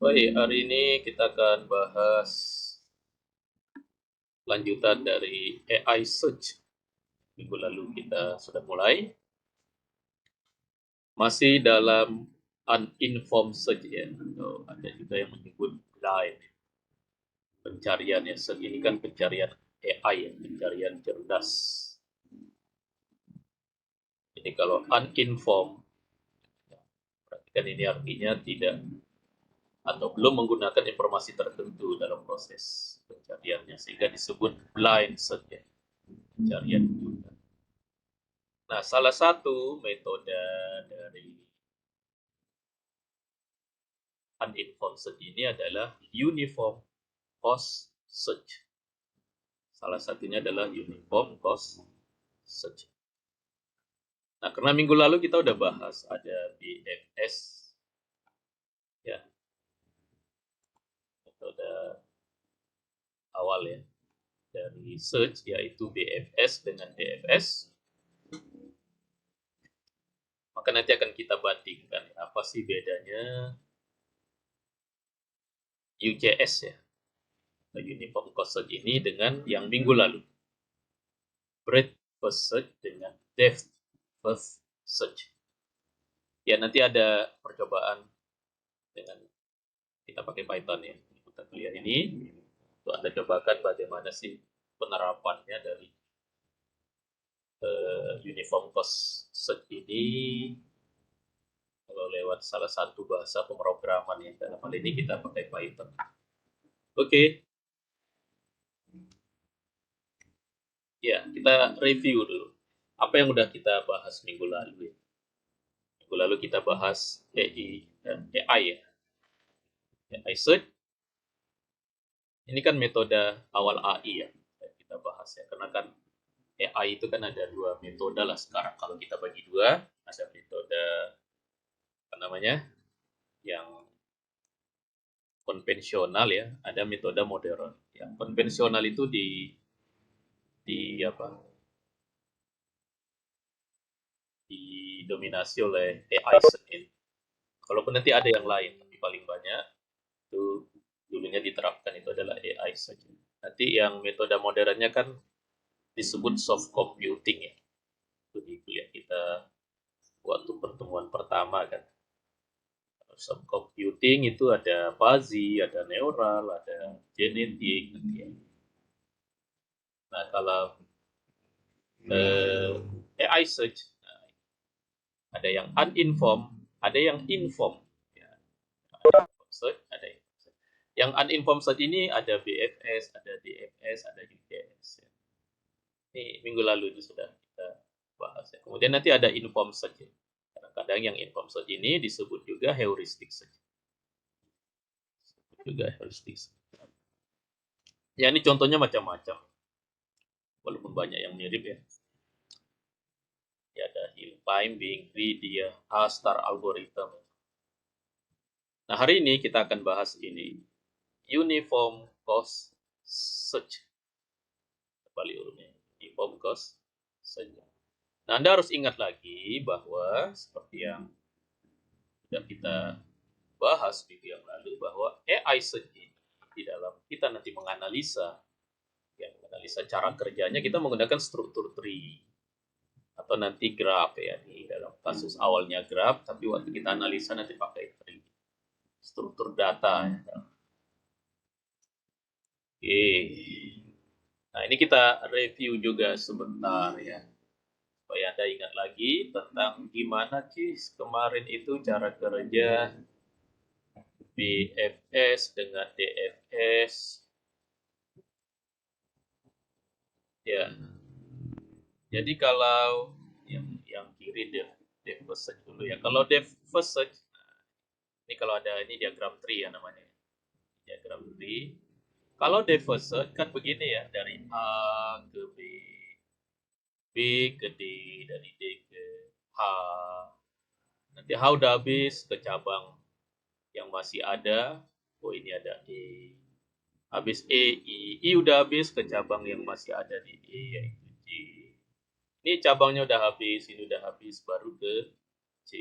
Baik, hari ini kita akan bahas lanjutan dari AI Search. Minggu lalu kita sudah mulai. Masih dalam uninformed search ya, atau ada juga yang menyebut blind pencarian ya. Search ini kan pencarian AI ya, pencarian cerdas. Jadi kalau uninformed, perhatikan ini artinya tidak atau belum menggunakan informasi tertentu dalam proses pencariannya, sehingga disebut blind search ya, pencarian buta. Nah, salah satu metode dari uninformed search ini adalah uniform cost search. Salah satunya adalah uniform cost search. Nah, karena minggu lalu kita udah bahas ada BFS, ya, metode awal ya dari search, yaitu BFS dengan DFS. Maka nanti akan kita bandingkan apa sih bedanya UCS ya, uniform cost search ini dengan yang minggu lalu, breadth first search dengan depth first search. Ya, nanti ada percobaan dengan kita pakai Python ya. Kita kuliah ini untuk Anda cobakan bagaimana sih penerapannya dari uniform cost search ini kalau lewat salah satu bahasa pemrograman ya. Dalam hal ini kita pakai Python. Oke. Ya, kita review dulu. Apa yang udah kita bahas minggu lalu ya. Minggu lalu kita bahas AI ya. AI search. Ini kan metode awal AI ya. Kita bahas ya. Karena kan AI itu kan ada dua metode lah sekarang. Kalau kita bagi dua, ada metode apa namanya yang konvensional ya, ada metode modern. Yang konvensional itu di apa? Didominasi oleh AI sendiri. Kalaupun nanti ada yang lain, tapi paling banyak itu dulunya diterapkan itu adalah AI saja. Nanti yang metode modernnya kan disebut soft computing ya. Itu di kuliah kita waktu pertemuan pertama kan. Soft computing itu ada fuzzy, ada neural, ada genetik. Ya. Nah, kalau AI search, nah, ada yang uninformed, ada yang informed. Ya. Ada search, ada yang uninformed search ini ada BFS, ada DFS, ada UTS. Ya. Ini minggu lalu itu sudah kita bahas. Ya. Kemudian nanti ada informed search. Ya. Kadang-kadang yang informed search ini disebut juga heuristic search. Juga heuristic search. Ya, ini contohnya macam-macam. Walaupun banyak yang mirip ya. Ya, ada hill climbing, greedy, A-star algorithm. Nah, hari ini kita akan bahas ini. Uniform cost search. Kembali urutnya. Uniform cost search. Nah, Anda harus ingat lagi bahwa seperti yang sudah kita bahas minggu yang lalu, bahwa AI search ini di dalam kita nanti menganalisa, ya, menganalisa cara kerjanya, kita menggunakan struktur tree atau nanti graph ya. Di dalam kasus awalnya graph, tapi waktu kita analisa nanti pakai tree, struktur data ya. Oke. Nah, ini kita review juga sebentar ya, supaya Anda ingat lagi tentang gimana sih kemarin itu cara kerja BFS dengan DFS. Ya, jadi kalau yang kiri dev first search dulu ya. Kalau dev first search, ini kalau ada ini diagram tree ya namanya. Diagram tree. Kalau dev first search kan begini ya, dari A ke B, B ke D, dari D ke H. Nanti H udah habis ke cabang yang masih ada. Oh, ini ada E. Habis E, I udah habis ke cabang yang masih ada di E, yaitu G. Ini cabangnya udah habis, ini udah habis, baru ke C.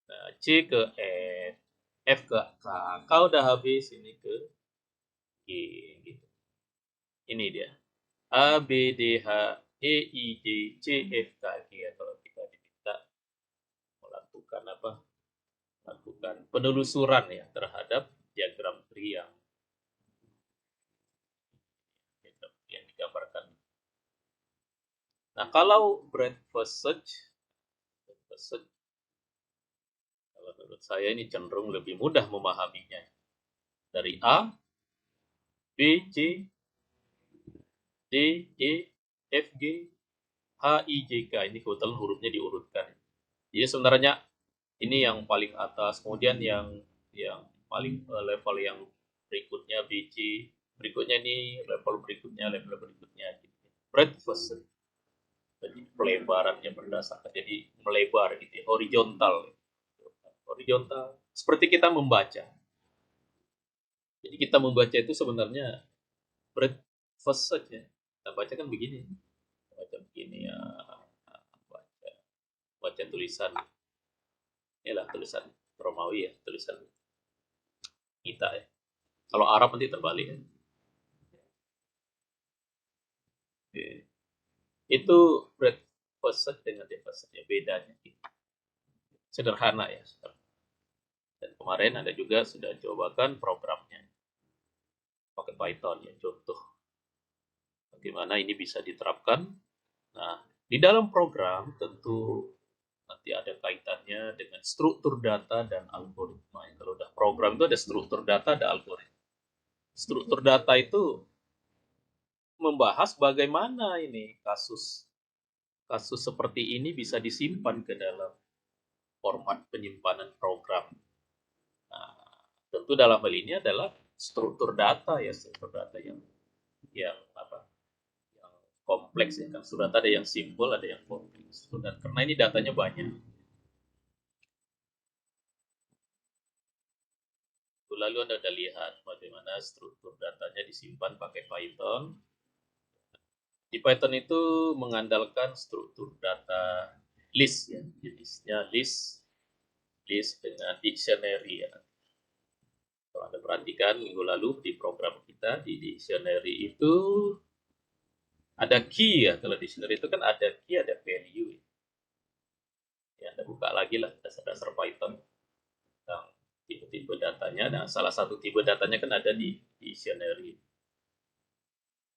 Nah, C ke F. F ke K. K udah habis, ini ke G gitu. Ini dia. A, B, D, H, E, I, J, C, F, K, G. Ya, kalau kita diminta melakukan apa? Lakukan penelusuran ya terhadap diagram tree yang digambarkan. Nah, kalau breadth-first search, kalau menurut saya ini cenderung lebih mudah memahaminya. Dari A, B, C, D, E, F, G, H, I, J, K. Ini kebetulan hurufnya diurutkan. Jadi sebenarnya ini yang paling atas, kemudian yang paling level yang berikutnya B, C, berikutnya ini level berikutnya, level berikutnya. Gitu. Breadth-first search. Jadi pelebarannya berdasarkan jadi melebar gitu ya, horizontal seperti kita membaca. Jadi kita membaca itu sebenarnya breadth-first saja. Kita baca kan begini, baca begini ya, baca, baca tulisan, inilah tulisan Romawi ya, tulisan kita ya. Kalau Arab nanti terbalik ya. Oke. Itu breadth-first search dengan depth-first search ya, bedanya sederhana ya. Dan kemarin Anda juga sudah cobakan programnya pakai Python ya, contoh bagaimana ini bisa diterapkan. Nah, di dalam program tentu nanti ada kaitannya dengan struktur data dan algoritma. Kalau udah program itu ada struktur data, ada algoritma. Struktur data itu membahas bagaimana ini kasus kasus seperti ini bisa disimpan ke dalam format penyimpanan program. Nah, tentu dalam hal ini adalah struktur data ya, struktur data yang apa? Yang kompleks ya. Kan struktur data ada yang simpel, ada yang kompleks. Dan karena ini datanya banyak. Lalu Anda sudah lihat bagaimana struktur datanya disimpan pakai Python. Di Python itu mengandalkan struktur data list ya, jenisnya list dengan dictionary ya. Kalau Anda perhatikan minggu lalu di program kita di dictionary itu ada key ya. Kalau dictionary itu kan ada key, ada value ya. Ya, Anda buka lagi lah dasar-dasar Python tentang tipe-tipe datanya. Nah, salah satu tipe datanya kan ada di dictionary.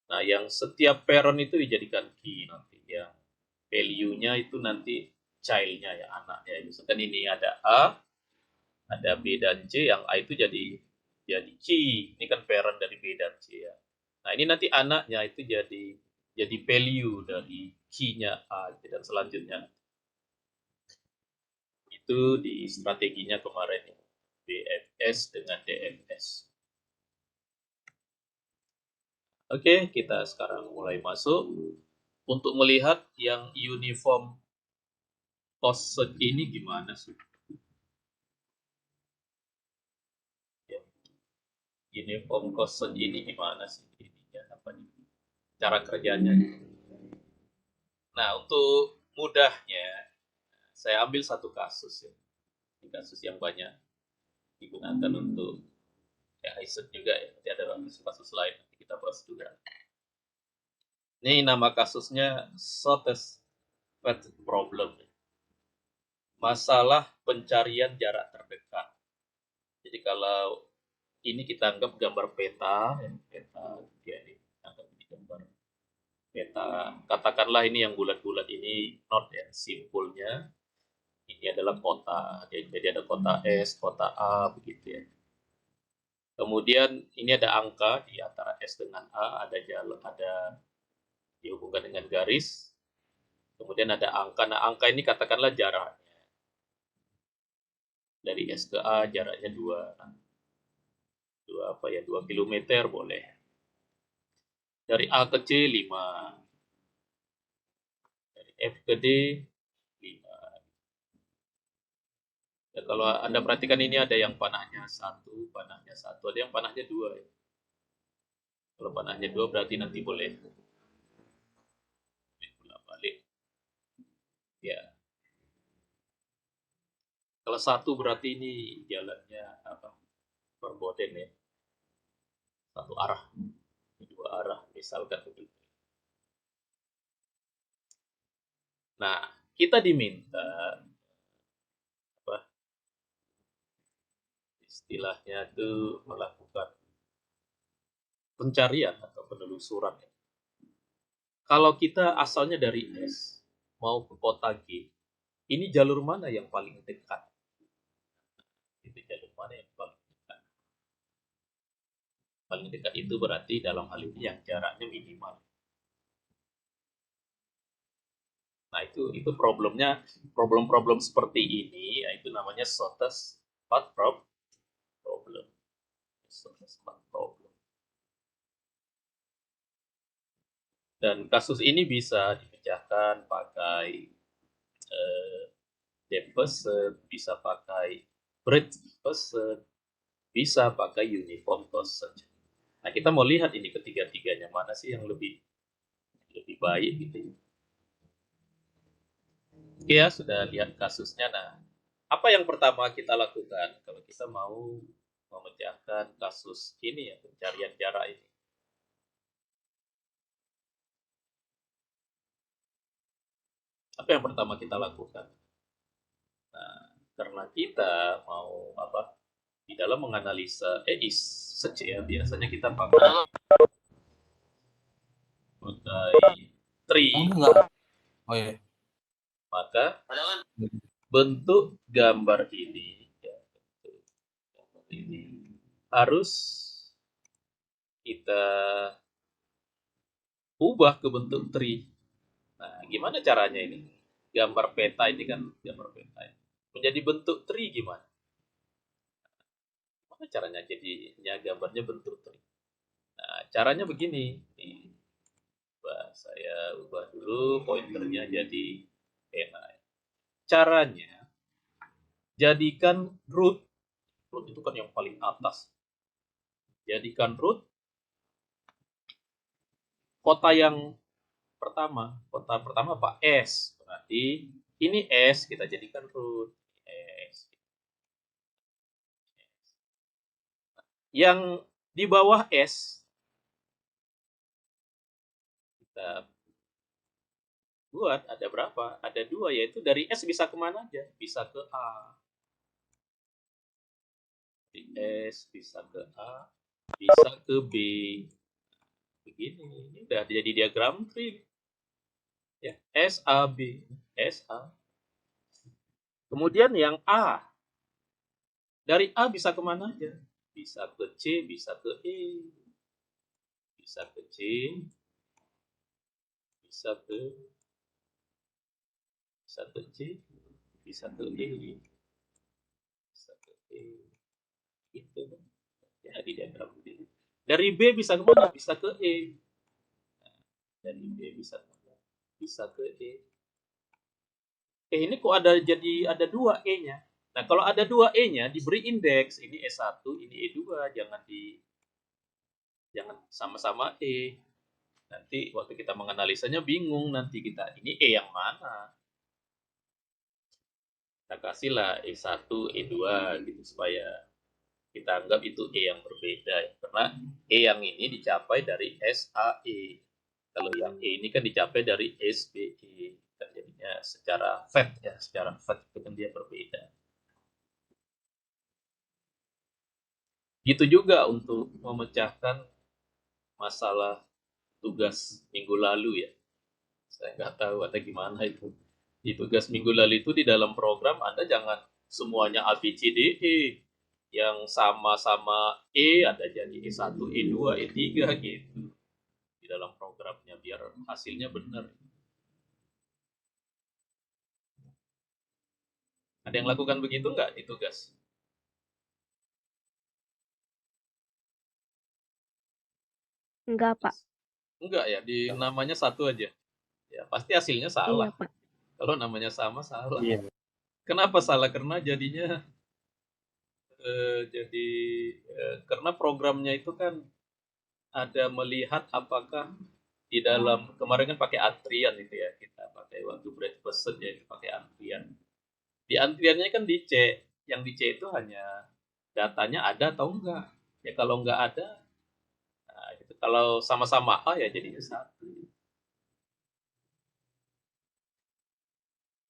Nah, yang setiap parent itu dijadikan key nanti. Yang value-nya itu nanti child-nya ya, anaknya. Misalkan ini ada A, ada B dan C, yang A itu jadi key. Ini kan parent dari B dan C ya. Nah, ini nanti anaknya itu jadi value dari key-nya A dan selanjutnya. Itu di strateginya kemarin ya. BFS dengan DFS. Oke, kita sekarang mulai masuk untuk melihat yang uniform cost ini gimana sih? Ya, uniform cost ini gimana sih? Ininya apa nih? Cara kerjanya. Nah, untuk mudahnya, saya ambil satu kasus ya. Ini kasus yang banyak digunakan untuk ya riset juga ya. Nanti ada kasus-kasus lain nanti kita bahas juga. Ini nama kasusnya shortest path problem. Masalah pencarian jarak terdekat. Jadi kalau ini kita anggap gambar peta, ya, peta ya, anggap ini gambar peta. Katakanlah ini yang bulat-bulat ini not ya, simpulnya ini adalah kota. Jadi ada kota S, kota A begitu ya. Kemudian ini ada angka di antara S dengan A, ada jalan, ada dihubungkan dengan garis. Kemudian ada angka. Nah, angka ini katakanlah jaraknya. Dari S ke A jaraknya 2 kilometer boleh. Dari A ke C 5. Dari F ke D 5. Ya, kalau Anda perhatikan ini ada yang panahnya satu, ada yang panahnya 2. Ya. Kalau panahnya 2 berarti nanti boleh balik. Ya. Kalau 1 berarti ini jalannya apa? verboten ya, satu arah, dua arah misalkan begitu. Nah, kita diminta apa istilahnya itu melakukan pencarian atau penelusuran ya. Kalau kita asalnya dari S mau ke kota G, ini jalur mana yang paling dekat? Itu jalur mana yang paling dekat? Paling dekat itu berarti dalam hal ini yang jaraknya minimal. Nah, itu problemnya, problem-problem seperti ini, itu namanya shortest path problem. Shortest path problem. Dan kasus ini bisa dipecahkan pakai depth first, bisa pakai breadth first, bisa pakai uniform first. Nah, kita mau lihat ini ketiga-tiganya mana sih yang lebih baik gitu. Oke ya, sudah lihat kasusnya. Nah, apa yang pertama kita lakukan kalau kita mau memecahkan kasus ini ya, pencarian jarak ini? Apa yang pertama kita lakukan? Nah, karena kita mau apa? Di dalam menganalisa search ya, biasanya kita pakai tree. Enggak. Oh iya. Maka bentuk gambar ini, ya, gambar ini harus kita ubah ke bentuk tree. Nah, gimana caranya ini? Gambar peta ini kan gambar peta. Menjadi bentuk tree gimana? Gimana caranya jadinya gambarnya bentuk tree? Nah, caranya begini. Nih, saya ubah dulu pointernya jadi pena. Caranya, jadikan root itu kan yang paling atas. Jadikan root kota yang pertama. Kota pertama apa? S. Berarti ini S kita jadikan root. S. Yang di bawah S kita buat ada berapa? Ada dua, yaitu dari S bisa kemana aja? Bisa ke A. Dari S bisa ke A, bisa ke B. Begini, ini udah jadi diagram tree. Ya, S A B, S A. Kemudian yang A, dari A bisa kemana aja? Bisa ke C, bisa ke E, bisa ke C, bisa ke C, bisa ke E, bisa ke E. Itu ya di diagram ini. Dari B bisa kemana? Bisa ke E. Dari B bisa ke E. Ini kok ada dua E-nya. Nah, kalau ada dua E-nya diberi indeks, ini E1, ini E2, jangan sama-sama E. Nanti waktu kita menganalisanya bingung nanti kita ini E yang mana. Kita kasihlah E1, E2 gitu supaya kita anggap itu E yang berbeda ya. Karena E yang ini dicapai dari SAE. Kalau yang E ini kan dicapai dari SBE. Dan jadinya secara fact itu kan dia berbeda. Gitu juga untuk memecahkan masalah tugas minggu lalu ya. Saya nggak tahu ada gimana itu. Di tugas minggu lalu itu di dalam program Anda jangan semuanya A, B, C, D, E. Yang sama-sama E ada jadi E1, E2, E3 gitu. Di dalam programnya biar hasilnya benar. Ada yang lakukan begitu nggak di tugas? Enggak, Pak. Enggak ya, di namanya satu aja. Ya, pasti hasilnya salah. Iya, Pak. Kalau namanya sama, salah. Iya. Kenapa salah? Karena jadinya karena programnya itu kan ada melihat apakah di dalam kemarin kan pakai antrian itu ya, kita pakai waktu breakfast ya pakai antrian. Di antriannya kan di C, yang di C itu hanya datanya ada atau enggak. Ya kalau enggak ada, nah, gitu. Kalau sama-sama A ya jadinya 1.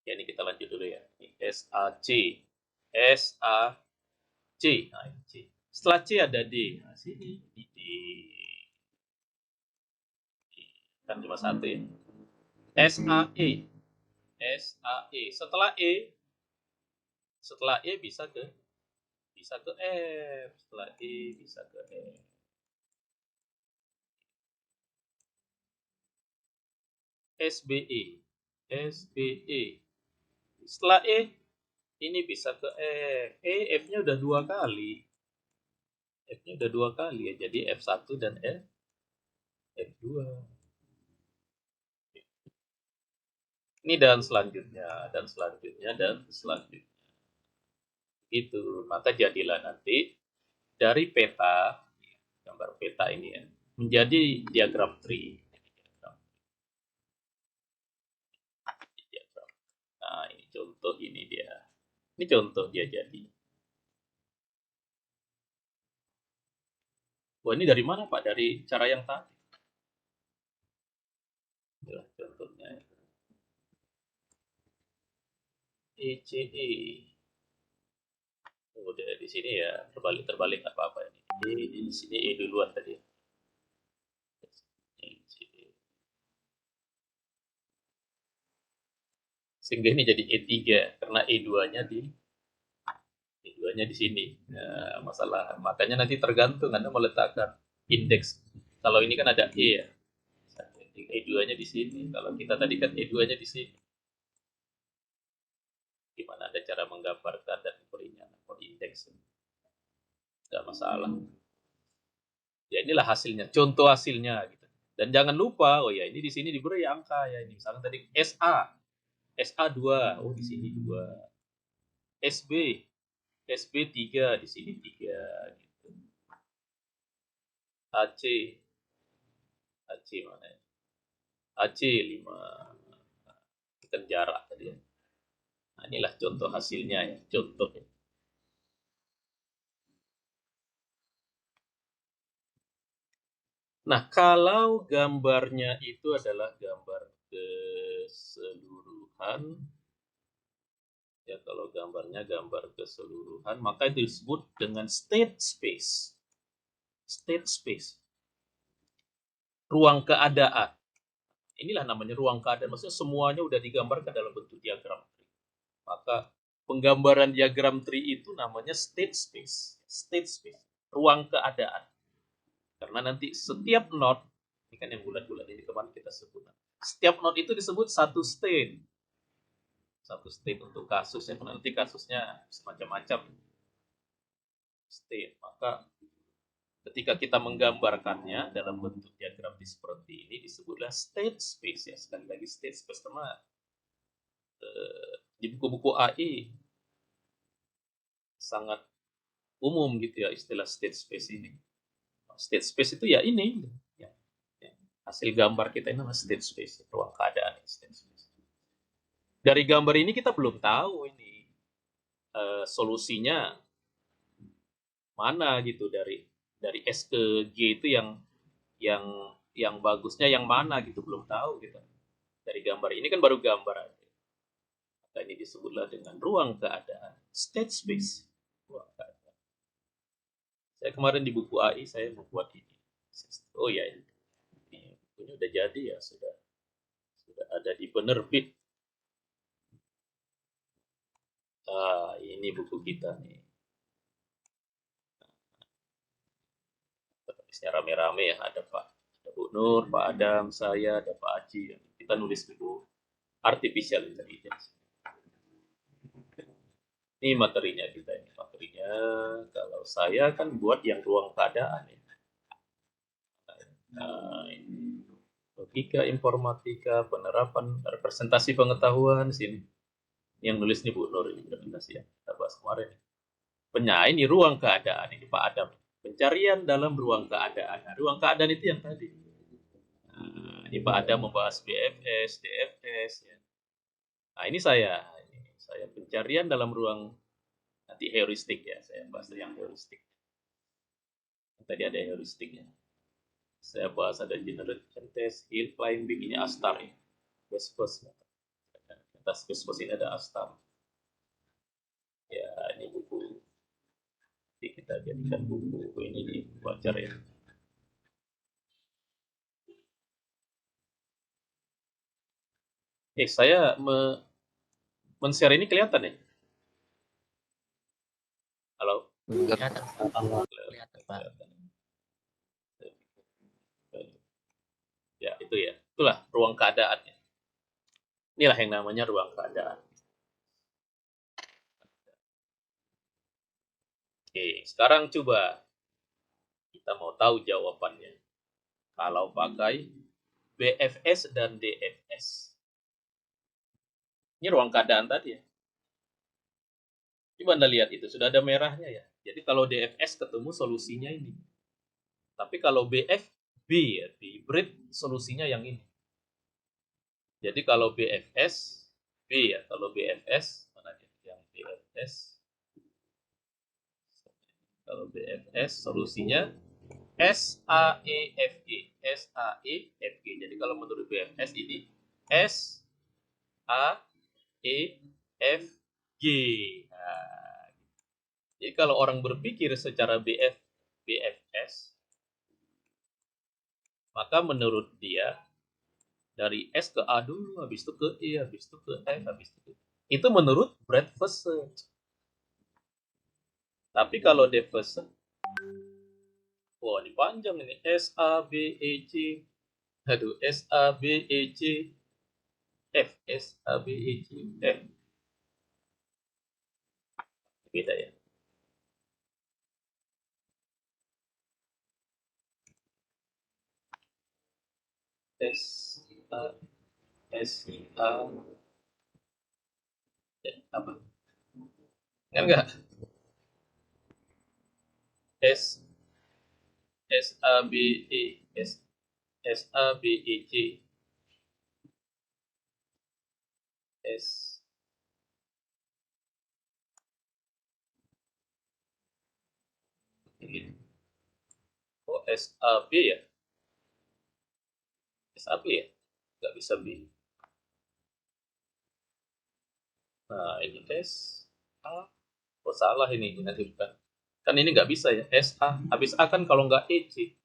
Ya ini kita lanjut dulu ya. Ini SAC. SAC. Nah, ini C. Setelah C ada D. Nah, sini D. Kan cuma satu ya. SAE. SAE. Setelah E bisa ke F. Setelah E bisa ke F. SBE. SBE. Setelah E ini bisa ke F. F-nya udah 2 kali. F-nya udah 2 kali ya. Jadi F1 dan F2. Ini dan selanjutnya. Itu. Maka jadilah nanti dari peta, gambar peta ini ya, menjadi diagram tree. Nah, ini contoh ini dia. Ini contoh dia jadi. Wah, ini dari mana Pak? Dari cara yang tadi. Inilah contohnya. ECE. Udah di sini ya, terbalik apa-apa ini. Di sini E duluan tadi. ECE. Sehingga ini jadi E3 karena E2-nya di sini. Nah, masalah. Makanya nanti tergantung Anda meletakkan indeks. Kalau ini kan ada E ya. E2-nya di sini. Kalau kita tadi kan E2-nya di sini. Gimana ada cara menggambarkan dan memberinya indeks. Tidak masalah. Ya inilah hasilnya, contoh hasilnya gitu. Dan jangan lupa, oh ya ini di sini diberi angka ya. Ini misalnya tadi SA 2, oh di sini 2. SB 3, di sini 3 gitu. AC mana ya? AC 5. Kita jarak tadi ya. Nah, inilah contoh hasilnya ya, contoh ya. Nah, kalau gambarnya itu adalah gambar keseluruhan, ya kalau gambarnya gambar keseluruhan, maka itu disebut dengan state space. State space. Ruang keadaan. Inilah namanya ruang keadaan. Maksudnya semuanya udah digambarkan dalam bentuk diagram tree. Maka penggambaran diagram tree itu namanya state space. State space. Ruang keadaan. Karena nanti setiap node, ini kan yang bulat-bulat ini kemarin kita sebut. Setiap node itu disebut satu state. Satu state untuk kasus ya. Nanti kasusnya semacam-macam state. Maka ketika kita menggambarkannya dalam bentuk diagram seperti ini disebutlah state space ya. Sekali lagi state space sama di buku-buku AI sangat umum gitu ya istilah state space ini. State space itu ya ini ya, hasil gambar kita ini namanya state space, ruang keadaan state space. Dari gambar ini kita belum tahu ini solusinya mana gitu dari S ke G itu yang bagusnya yang mana gitu belum tahu gitu. Dari gambar ini kan baru gambar aja. Maka ini disebutlah dengan ruang keadaan, state space, ruang keadaan. Saya kemarin di buku AI saya membuat ini. Oh ya, ini bukunya udah jadi ya, sudah ada di penerbit. Ini buku kita nih. Penulisnya rame-rame ya, ada Bu Nur, Pak Adam, saya, ada Pak Aji. Kita nulis buku artificial intelligence. Ini materinya kita ini. Materinya kalau saya kan buat yang ruang keadaan ya. Nah, ini logika informatika, penerapan representasi pengetahuan sini. Yang nulis nih Bu Nur ini presentasi ya. Kita bahas kemarin. Penyain ini ruang keadaan ini Pak Adam. Pencarian dalam ruang keadaan. Nah, ruang keadaan itu yang tadi. Nah, ini Pak Adam membahas BFS, DFS ya. Nah, ini saya pencarian dalam ruang Nanti heuristik ya, saya bahas yang heuristik. Tadi ada heuristiknya. Saya bahas ada generation test, hill climbing, ini Astar ya. Vespers. Atas Vespers ini ada Astar. Ya, ini buku. Jadi kita jadikan buku ini di Bacar ya. Saya men-share ini kelihatan ya? Halo? Kelihatan Pak. Kelihatan Pak. Ya, itu ya. Itulah ruang keadaannya. Inilah yang namanya ruang keadaan. Oke, sekarang coba kita mau tahu jawabannya. Kalau pakai BFS dan DFS. Ini ruang keadaan tadi ya. Coba Anda lihat itu, sudah ada merahnya ya. Jadi kalau DFS ketemu solusinya ini. Tapi kalau BFB ya, di hybrid solusinya yang ini. Jadi kalau BFS, B ya. Kalau BFS, mana dia? Yang BFS. Kalau BFS solusinya SAEFG. SAEFG. Jadi kalau menurut BFS ini SAEFG. Nah, jadi kalau orang berpikir secara BFS, maka menurut dia dari S ke A dulu, habis itu ke E, habis itu ke F, habis itu ke... Itu menurut Brad Fessel. Tapi kalau Deveson, wah ini panjang ini. SABEC. Aduh, SABEC F. SABEC F. Beda ya. S A S A apa? Kan enggak? S S A B E S S A B E C S oh S A B ya? S A B ya? Enggak bisa B. Nah, ini S A. Oh, salah ini nanti bukan. Kan ini nggak bisa ya. S A. Habis A kan kalau nggak E C.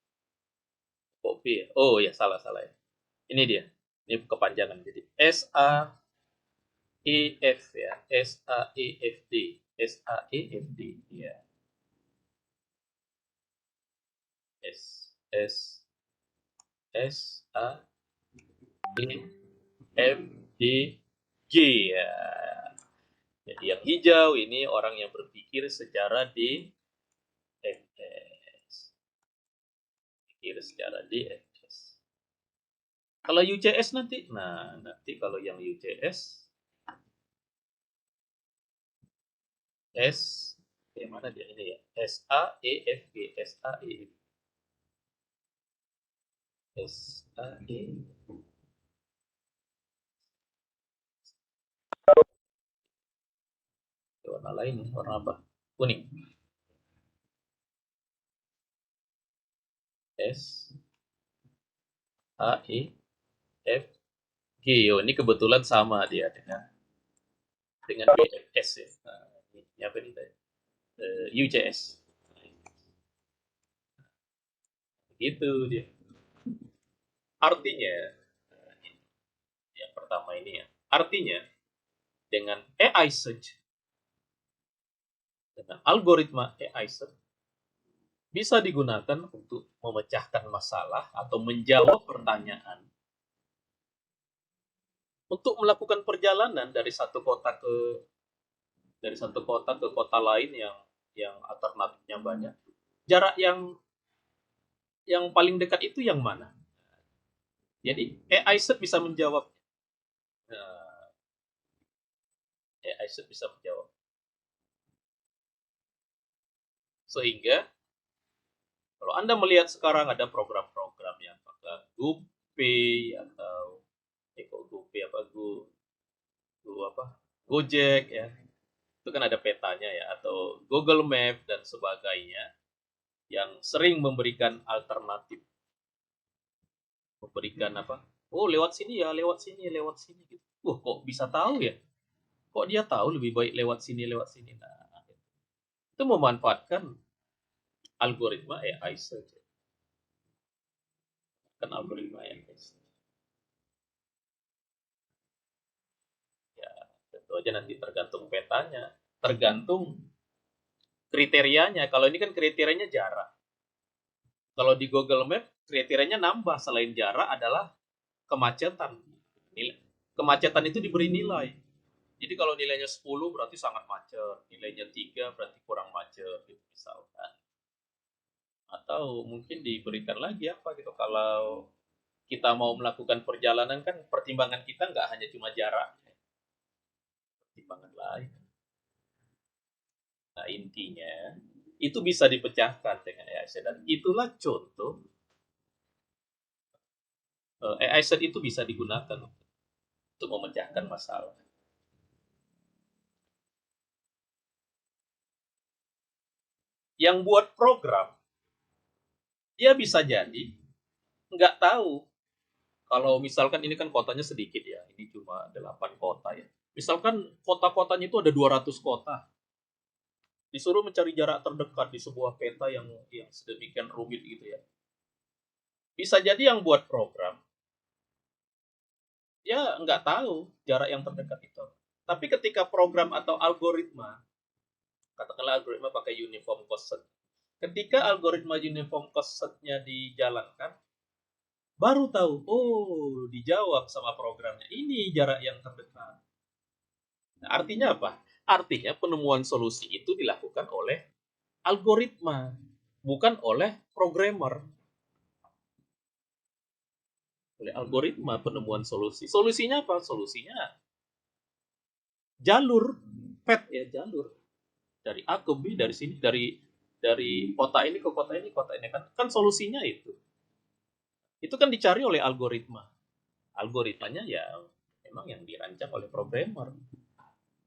Kok B ya? Oh ya, salah ya. Ini dia. Ini kepanjangan jadi S A E F ya. S A E F D. S A E F D ya. S S S A E F D G ya. Jadi yang hijau ini orang yang berpikir secara DFS. Pikir secara DFS. Kalau UCS nanti, nah nanti kalau yang UCS S yang mana dia ini ya? S A E F G. S A E S A E warna lain nih, warna apa? Kuning. S A E F G. Oh, ini kebetulan sama dia dengan BFS ya. Nah, ini apa ini tadi? UCS. Gitu dia. Artinya yang pertama ini ya. Artinya dengan AI search, dengan algoritma AI search bisa digunakan untuk memecahkan masalah atau menjawab pertanyaan untuk melakukan perjalanan dari satu kota ke kota lain yang alternatifnya banyak. Jarak yang paling dekat itu yang mana? Jadi AI search bisa menjawab. Nah, AI search bisa menjawab. Sehingga kalau Anda melihat sekarang ada program-program yang pakai GoPay atau GoPay apa Gojek ya. Itu kan ada petanya ya, atau Google Map dan sebagainya yang sering memberikan alternatif, memberikan apa? Oh, lewat sini ya, lewat sini, lewat sini gitu. Wah, kok bisa tahu ya? Kok dia tahu lebih baik lewat sini, lewat sini. Nah, itu memanfaatkan algoritma AI saja. Kan algoritma AI. Ya, tentu aja nanti tergantung petanya, tergantung kriterianya. Kalau ini kan kriterianya jarak. Kalau di Google Map kriterianya nambah, selain jarak adalah kemacetan. Kemacetan itu diberi nilai. Jadi kalau nilainya 10 berarti sangat macet, nilainya 3 berarti kurang macet gitu misalkan. Atau mungkin diberikan lagi apa gitu, kalau kita mau melakukan perjalanan kan pertimbangan kita nggak hanya cuma jarak, pertimbangan lain. Nah, intinya itu bisa dipecahkan dengan AI set, dan itulah contoh AI set itu bisa digunakan untuk memecahkan masalah. Yang buat program, dia bisa jadi nggak tahu kalau misalkan ini kan kotanya sedikit ya, ini cuma 8 kota ya. Misalkan kota-kotanya itu ada 200 kota. Disuruh mencari jarak terdekat di sebuah peta yang sedemikian rumit gitu ya. Bisa jadi yang buat program ya nggak tahu jarak yang terdekat itu. Tapi ketika program atau algoritma, katakanlah algoritma pakai uniform cost set. Ketika algoritma uniform cost set-nya dijalankan, baru tahu, oh dijawab sama programnya, ini jarak yang terdekat. Nah, artinya apa? Artinya penemuan solusi itu dilakukan oleh algoritma, bukan oleh programmer. Oleh algoritma penemuan solusi. Solusinya apa? Solusinya jalur, path ya, jalur. Dari A ke B, dari sini, dari kota ini ke kota ini, kota ini kan solusinya itu. Itu kan dicari oleh algoritma. Algoritmanya ya memang yang dirancang oleh programmer.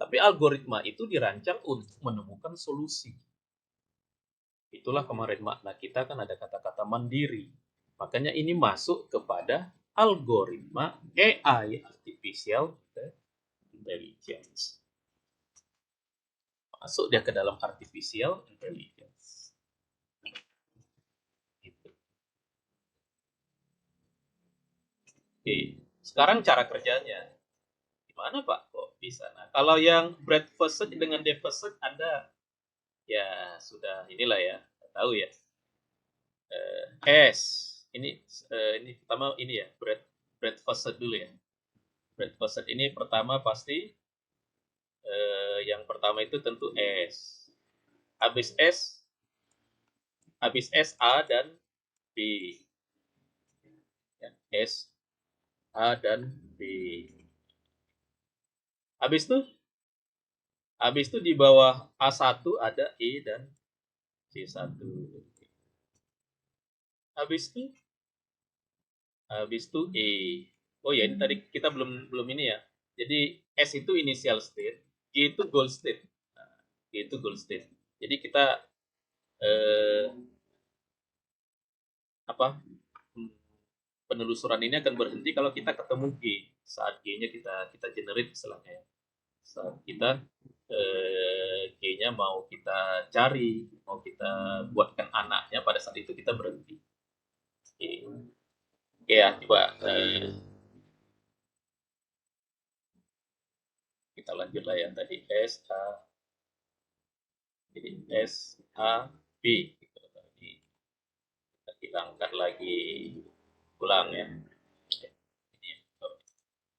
Tapi algoritma itu dirancang untuk menemukan solusi. Itulah kemarin makna kita kan ada kata-kata mandiri. Makanya ini masuk kepada algoritma AI, artificial intelligence. Masuk dia ke dalam artificial intelligence. Gitu. Oke, sekarang cara kerjanya. Gimana Pak? Kok bisa? Nah, kalau yang breakfast dengan deficit Anda ya sudah inilah ya, tahu ya. S ini pertama ini ya, breakfast dulu ya. Breakfast ini pertama pasti yang pertama itu tentu S. Habis S A dan B. Ya, S A dan B. Habis itu di bawah A1 ada E dan C1. Habis itu E. Oh ya, ini tadi kita belum ini ya. Jadi S itu initial state, G itu goal state. Nah, G itu goal state. Jadi kita eh, apa penelusuran ini akan berhenti kalau kita ketemu G. Saat G-nya kita generate istilahnya ya. Saat kita G-nya mau kita cari, mau kita buatkan anaknya, pada saat itu kita berhenti. Oke, oke ya, coba kita lanjut lah ya tadi S A, jadi S A B. Gitu. Tadi kita hilangkan lagi, ulang ya.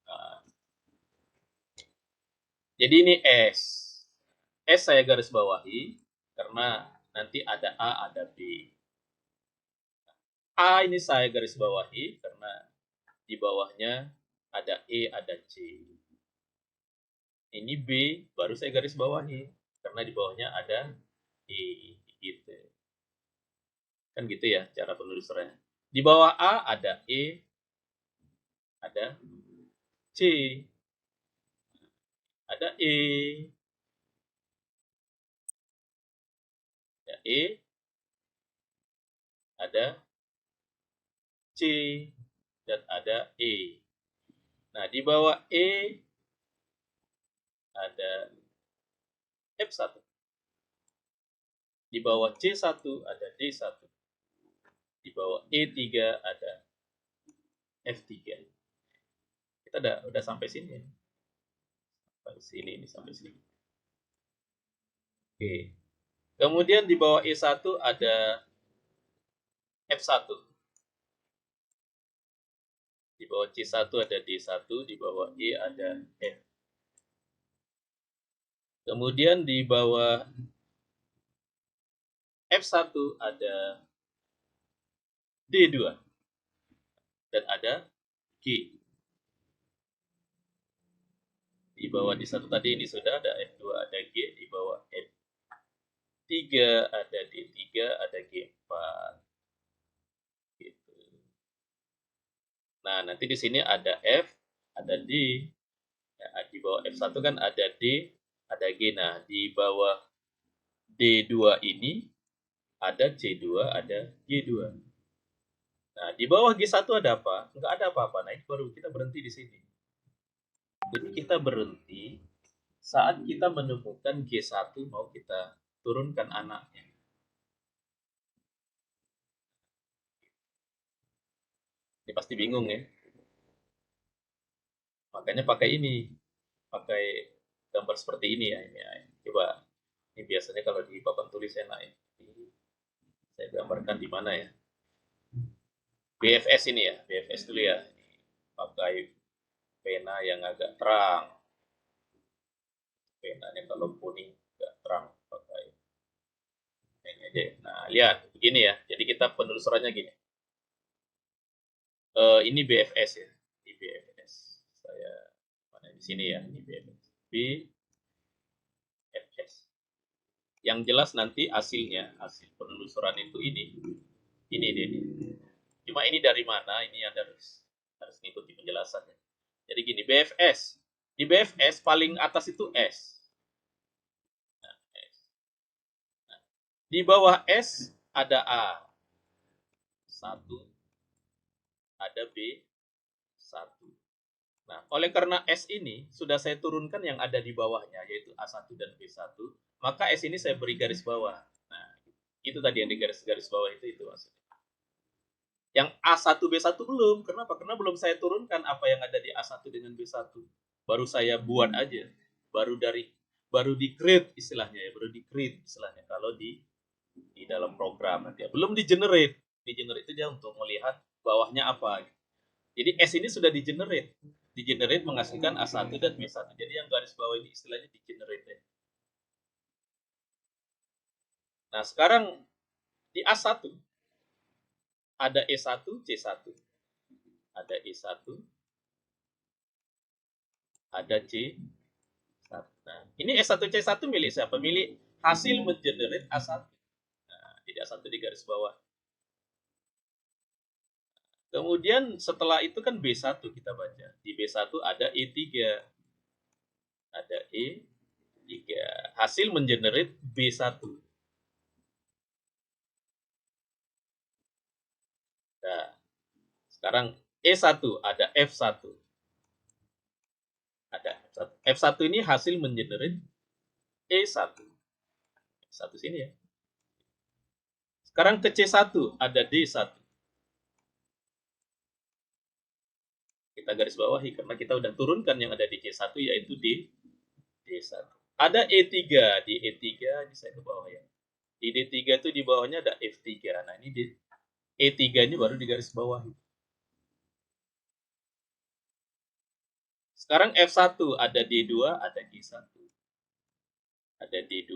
Nah, jadi ini S. S saya garis bawahi karena nanti ada A, ada B. A ini saya garis bawahi karena di bawahnya ada E, ada C. Ini B baru saya garis bawahi karena di bawahnya ada E, gitu. Kan gitu ya cara penelusurannya. Di bawah A ada E, ada C, ada E, E, ada C, dan ada E. Nah, di bawah E ada F1. Di bawah C1 ada D1. Di bawah E3 ada F3. Kita udah sampai sini ya. Sampai sini. Oke. Kemudian di bawah E1 ada F1. Di bawah C1 ada D1, di bawah E ada F. Kemudian di bawah F1 ada D2 dan ada G. Di bawah D1 tadi ini sudah ada F2, ada G, di bawah F3 ada D3, ada G4. Gitu. Nah, nanti di sini ada F, ada D. Nah, di bawah F1 kan ada D, ada G. Nah, di bawah D2 ini ada C2, ada G2. Nah, di bawah G1 ada apa? Enggak ada apa-apa. Nah, ini baru kita berhenti di sini. Jadi kita berhenti saat kita menemukan G1 mau kita turunkan anaknya. Ini pasti bingung ya. Makanya pakai ini. Pakai gambar seperti ini ya. Ini ya. Coba. Ini biasanya kalau di papan tulis enak ya. Saya gambarkan di mana ya. BFS ini ya. BFS dulu ya. Pakai pena yang agak terang. Penanya kalau kuning agak terang. Pakai ini aja. Nah, lihat. Begini ya. Jadi kita penelusurannya gini. Ini BFS ya. Ini BFS. Saya mana di sini ya. Ini BFS. BFS. Yang jelas nanti hasilnya, hasil penelusuran itu ini deh. Cuma ini dari mana? Ini harus mengikuti penjelasannya. Jadi gini, BFS. Di BFS paling atas itu S. Nah, S. Nah, di bawah S ada A. 1. Ada B. 1. Nah, oleh karena S ini sudah saya turunkan yang ada di bawahnya, yaitu A1 dan B1, maka S ini saya beri garis bawah. Nah, itu tadi yang di garis bawah itu maksudnya. Yang A1, B1 belum. Kenapa? Karena belum saya turunkan apa yang ada di A1 dengan B1. Baru saya buat aja. Baru di-create istilahnya ya, baru di-create istilahnya kalau di dalam program nanti ya. Belum di-generate. Di-generate itu dia untuk melihat bawahnya apa. Jadi S ini sudah di-generate. Di-generate menghasilkan A1 dan B1. Jadi yang garis bawah ini istilahnya di-generate ya. Nah, sekarang di A1 ada E1, C1. Ada E1, ada C1. Nah, ini E1, C1 milik siapa? Milik hasil mengenerate A1. Nah, jadi A1 di garis bawah. Kemudian setelah itu kan B1 kita baca. Di B1 ada E3. Ada E3. Hasil mengenerate B1. Nah, sekarang E1 ada F1. Ada F1. F1 ini hasil mengenerate E1. Satu sini ya. Sekarang ke C1 ada D1. Kita garis bawahi karena kita udah turunkan yang ada di C1 yaitu D1. Ada E3, di E3 ini saya ke bawah ya. Di D3 itu di bawahnya ada F3. Nah, ini di E3 ini baru di garis bawahi. Sekarang F1 ada D2, ada G1. Ada D2,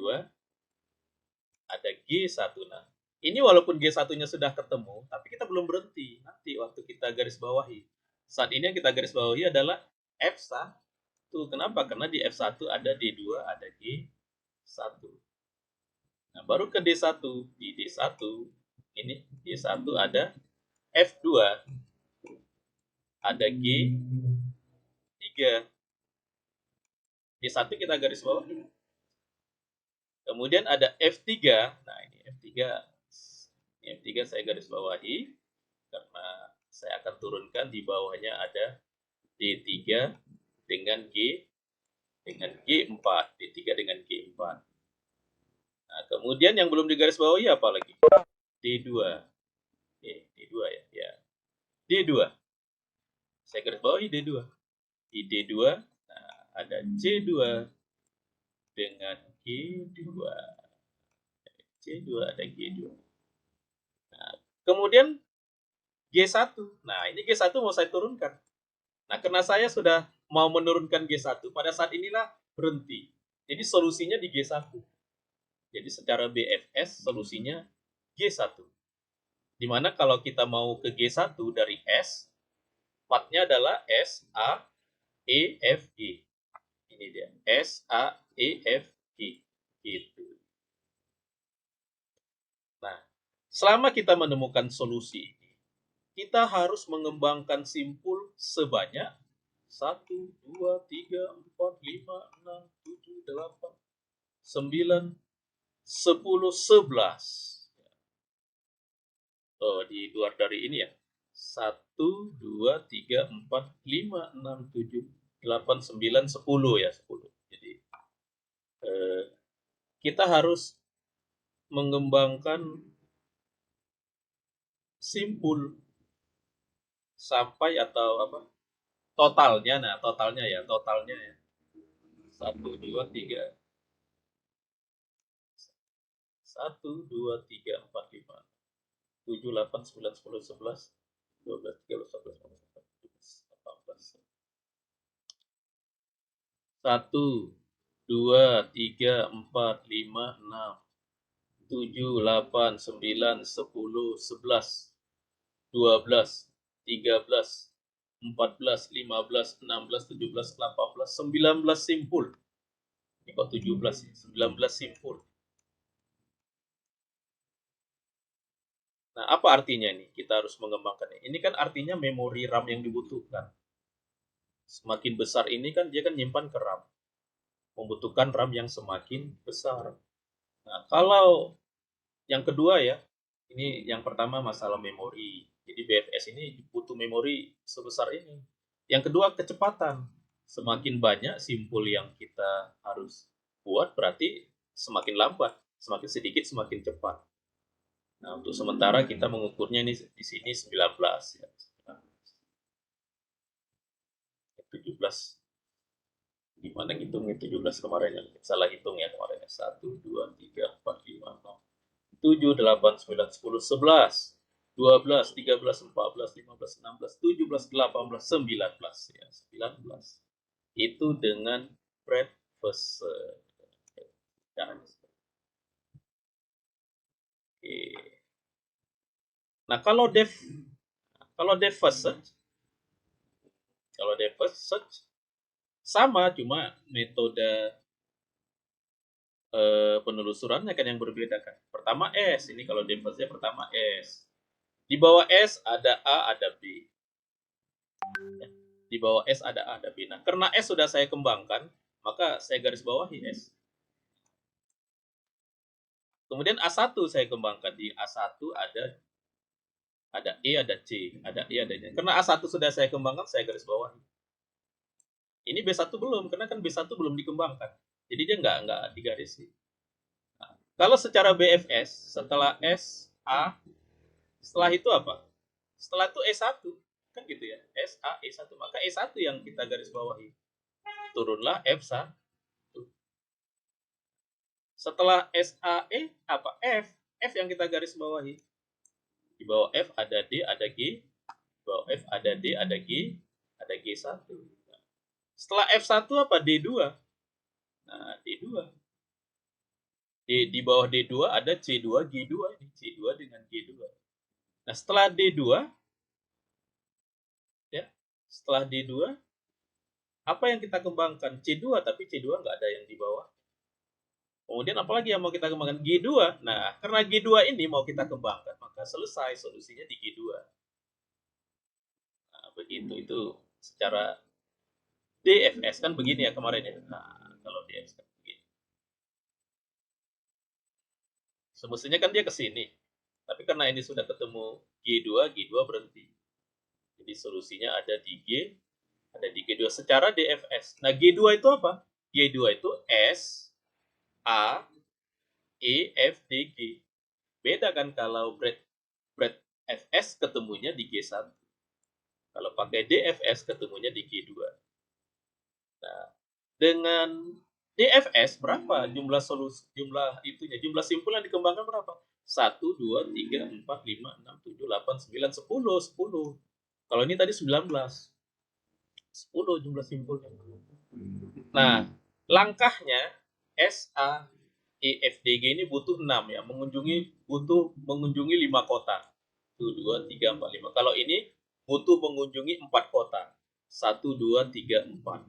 ada G1. Nah, ini walaupun G1-nya sudah ketemu, tapi kita belum berhenti. Nanti waktu kita garis bawahi. Saat ini yang kita garis bawahi adalah F1. Kenapa? Karena di F1 ada D2, ada G1. Nah, baru ke D1. Di D1, ini D1 ada F2, ada G3. D1 kita garis bawah. Kemudian ada F3. Nah, ini F3. M3 saya garis bawahi karena saya akan turunkan di bawahnya ada D3 dengan G4, D3 dengan G4. Nah, kemudian yang belum digaris bawahi apa lagi? D2. D2 ya. Ya. D2. Saya garis bawahi D2. Di D2 nah, ada C2 dengan G2. C2 ada G2. Nah, kemudian G1. Nah, ini G1 mau saya turunkan. Nah, karena saya sudah mau menurunkan G1, pada saat inilah berhenti. Jadi solusinya di G1. Jadi secara BFS solusinya G1. Dimana kalau kita mau ke G1 dari S, partnya adalah S, A, E, F, G. Ini dia, S, A, E, F, G. Gitu. Nah, selama kita menemukan solusi ini, kita harus mengembangkan simpul sebanyak 1, 2, 3, 4, 5, 6, 7, 8, 9, 10, 11. Oh, di luar dari ini ya. 1, 2, 3, 4, 5, 6, 7, 8, 9, 10 ya. 10. Jadi kita harus mengembangkan simpul sampai atau apa totalnya. Nah, totalnya ya. 1, 2, 3. 1, 2, 3, 4, 5. 7, 8, 9, 10, 11, 12, 13, 14, 15, 16, 1, 2, 3, 4, 5, 6, 7, 8, 9, 10, 11, 12, 13, 14, 15, 16, 17, 18, 19 simpul. Ini kok 17 ya? 19 simpul. Nah, apa artinya ini? Kita harus mengembangkannya. Ini kan artinya memori RAM yang dibutuhkan. Semakin besar ini kan dia kan nyimpan ke RAM. Membutuhkan RAM yang semakin besar. Nah, kalau yang kedua ya, ini yang pertama masalah memori. Jadi BFS ini butuh memori sebesar ini. Yang kedua kecepatan. Semakin banyak simpul yang kita harus buat berarti semakin lambat. Semakin sedikit semakin cepat. Nah, untuk sementara kita mengukurnya ini di sini 19 ya. 17. Gimana ngitungnya 17 kemarin ya? Salah hitung ya kemarin. 1, 2, 3, 4, 5, 6, 7, 8, 9, 10, 11, 12, 13, 14, 15, 16, 17, 18, 19 ya. 19. Itu dengan breakfast. Oke. Nah, kalau dev first search sama, cuma metode penelusurannya kan yang berbeda kan. Pertama S, ini kalau dev first pertama S. Di bawah S ada A, ada B. Ya. Di bawah S ada A, ada B. Nah, karena S sudah saya kembangkan, maka saya garis bawahi S. Kemudian A1 saya kembangkan. Di A1 ada E, ada C, ada E, ada C. Karena A1 sudah saya kembangkan, saya garis bawahi. Ini B1 belum, karena kan B1 belum dikembangkan. Jadi dia nggak digarisi. Nah, kalau secara BFS, setelah S, A, setelah itu apa? Setelah itu E1. Kan gitu ya. S, A, E1. Maka E1 yang kita garis bawahi. Turunlah F1. Setelah SAE apa? F. F yang kita garis bawahi. Di bawah F ada D, ada G. Di bawah F ada D, ada G, ada G1. Setelah F1 apa? D2. Nah, D2. Di bawah D2 ada C2, G2 ini. C2 dengan G2. Nah, setelah D2 ya. Setelah D2 apa yang kita kembangkan? C2, tapi C2 nggak ada yang di bawah. Kemudian apalagi yang mau kita kembangkan? G2. Nah, karena G2 ini mau kita kembangkan, maka selesai solusinya di G2. Nah, begitu itu secara DFS kan begini ya kemarin ya. Nah, kalau DFS kan begini. Semestinya kan dia ke sini. Tapi karena ini sudah ketemu G2, G2 berhenti. Jadi solusinya ada di G2 secara DFS. Nah, G2 itu apa? G2 itu S, A, E, F, D, G. Beda kan kalau bread FS ketemunya di G1. Kalau pakai DFS ketemunya di G2. Nah, dengan DFS berapa jumlah simpul yang dikembangkan berapa? 1, 2, 3, 4, 5, 6, 7, 8, 9, 10. Kalau ini tadi 19. 10 jumlah simpulnya. Nah, langkahnya S, A, E, F, D, G ini butuh 6 ya, butuh mengunjungi 5 kota. 1, 2, 3, 4, 5. Kalau ini butuh mengunjungi 4 kota. 1, 2, 3, 4.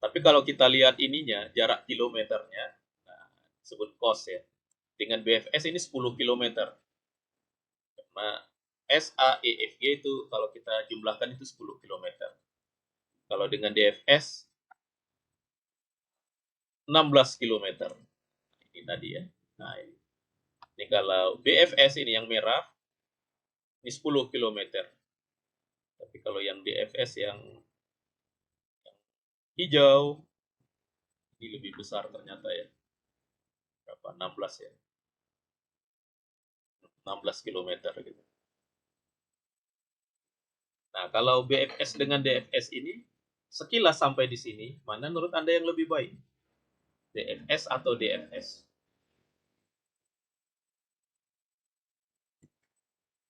Tapi kalau kita lihat ininya, jarak kilometernya, nah, disebut cost ya. Dengan BFS ini 10 kilometer. Nah, S, A, E, F, G itu kalau kita jumlahkan itu 10 kilometer. Kalau dengan DFS 16 kilometer. Ini tadi ya. Nah, ini kalau BFS ini yang merah, ini 10 kilometer. Tapi kalau yang DFS yang hijau, ini lebih besar ternyata ya. Berapa? 16 ya. 16 kilometer gitu. Nah, kalau BFS dengan DFS ini, sekilas sampai di sini, mana menurut Anda yang lebih baik? DFS atau DFS?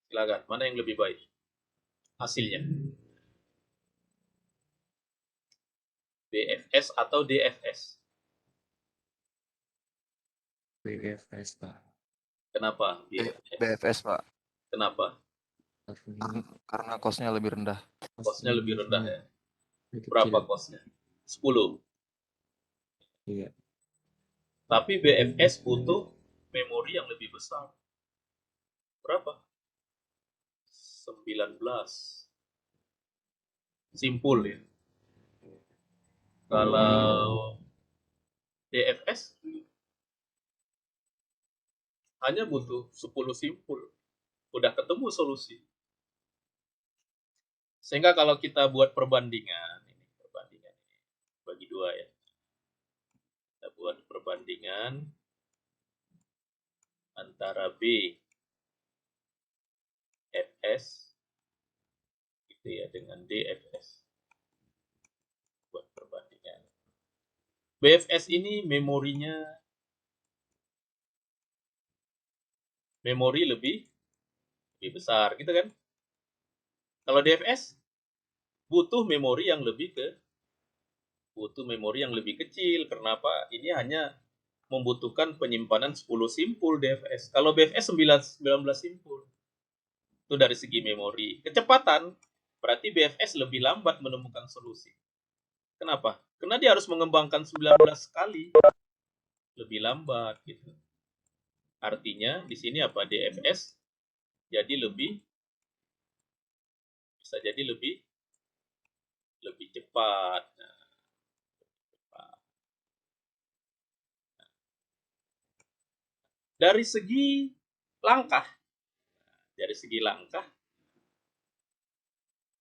Silakan, mana yang lebih baik hasilnya? BFS atau DFS? BFS, Pak. Kenapa BFS? BFS, Pak. Kenapa? Karena kosnya lebih rendah. Kosnya lebih rendah ya. Lebih Berapa kecil. kosnya? 10. Iya. Tapi BFS butuh memori yang lebih besar. Berapa? 19. Simpul ya. Kalau DFS hanya butuh 10 simpul. Udah ketemu solusi. Sehingga kalau kita buat perbandingan ini bagi dua ya. Kita buat perbandingan antara BFS gitu ya dengan DFS. Buat perbandingan. BFS ini memori lebih besar gitu kan. Kalau DFS butuh memori yang lebih kecil. Kenapa? Ini hanya membutuhkan penyimpanan 10 simpul DFS. Kalau BFS 19 simpul. Itu dari segi memori. Kecepatan berarti BFS lebih lambat menemukan solusi. Kenapa? Karena dia harus mengembangkan 19 kali. Lebih lambat gitu. Artinya di sini apa? DFS bisa jadi lebih cepat. Dari segi langkah,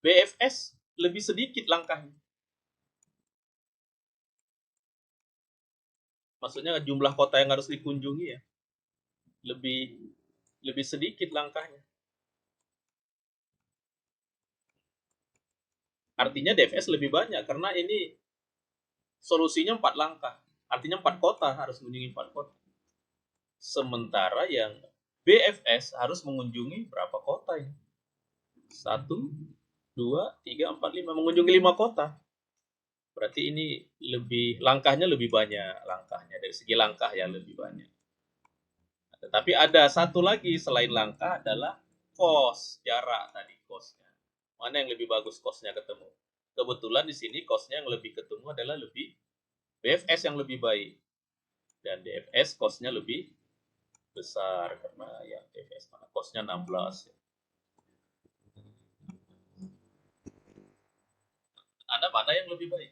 BFS lebih sedikit langkahnya. Maksudnya jumlah kota yang harus dikunjungi ya. Lebih sedikit langkahnya. Artinya DFS lebih banyak karena ini solusinya 4 langkah. Artinya 4 kota harus mengunjungi 4 kota. Sementara yang BFS harus mengunjungi berapa kota ini? 1, 2, 3, 4, 5. Mengunjungi 5 kota. Berarti ini langkahnya lebih banyak. Langkahnya dari segi langkah ya lebih banyak. Tetapi ada satu lagi selain langkah adalah cost, jarak tadi costnya. Mana yang lebih bagus costnya ketemu? Kebetulan di sini costnya yang lebih ketemu adalah BFS yang lebih baik. Dan DFS costnya lebih besar karena ya DFS mana costnya 16. Ada mana yang lebih baik?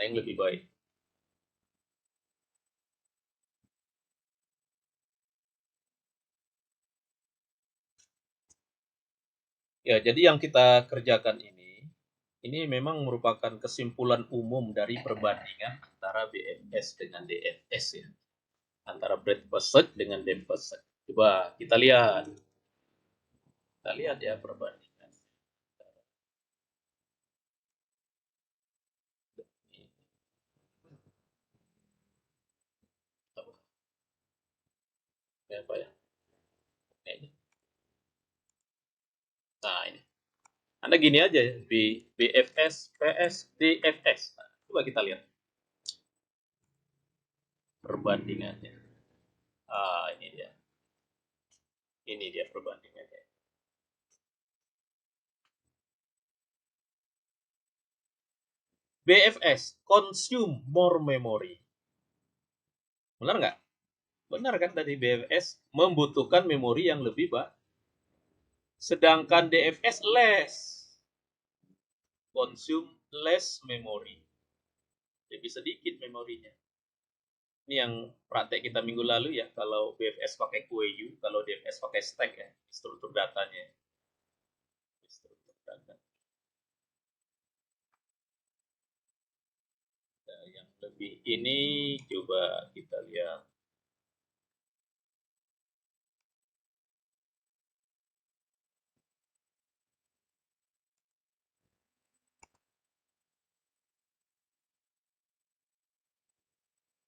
Mana yang lebih baik? Ya, jadi yang kita kerjakan ini memang merupakan kesimpulan umum dari perbandingan antara BFS dengan DFS ya. Antara breadth first search dengan depth first search. Coba kita lihat. Kita lihat ya perbandingan. Apa ya? Ini. Nah, ini. Anda gini aja ya, BFS, PS, DFS. Nah, coba kita lihat perbandingannya. Ini dia. Ini dia perbandingannya. BFS, consume more memory. Benar nggak? Benar kan tadi BFS membutuhkan memori yang lebih banyak. Sedangkan DFS less. Consume less memory. Lebih sedikit memorinya. Ini yang praktek kita minggu lalu ya. Kalau BFS pakai QEU, kalau DFS pakai stack ya. Struktur datanya. Struktur data. Nah, yang lebih ini coba kita lihat.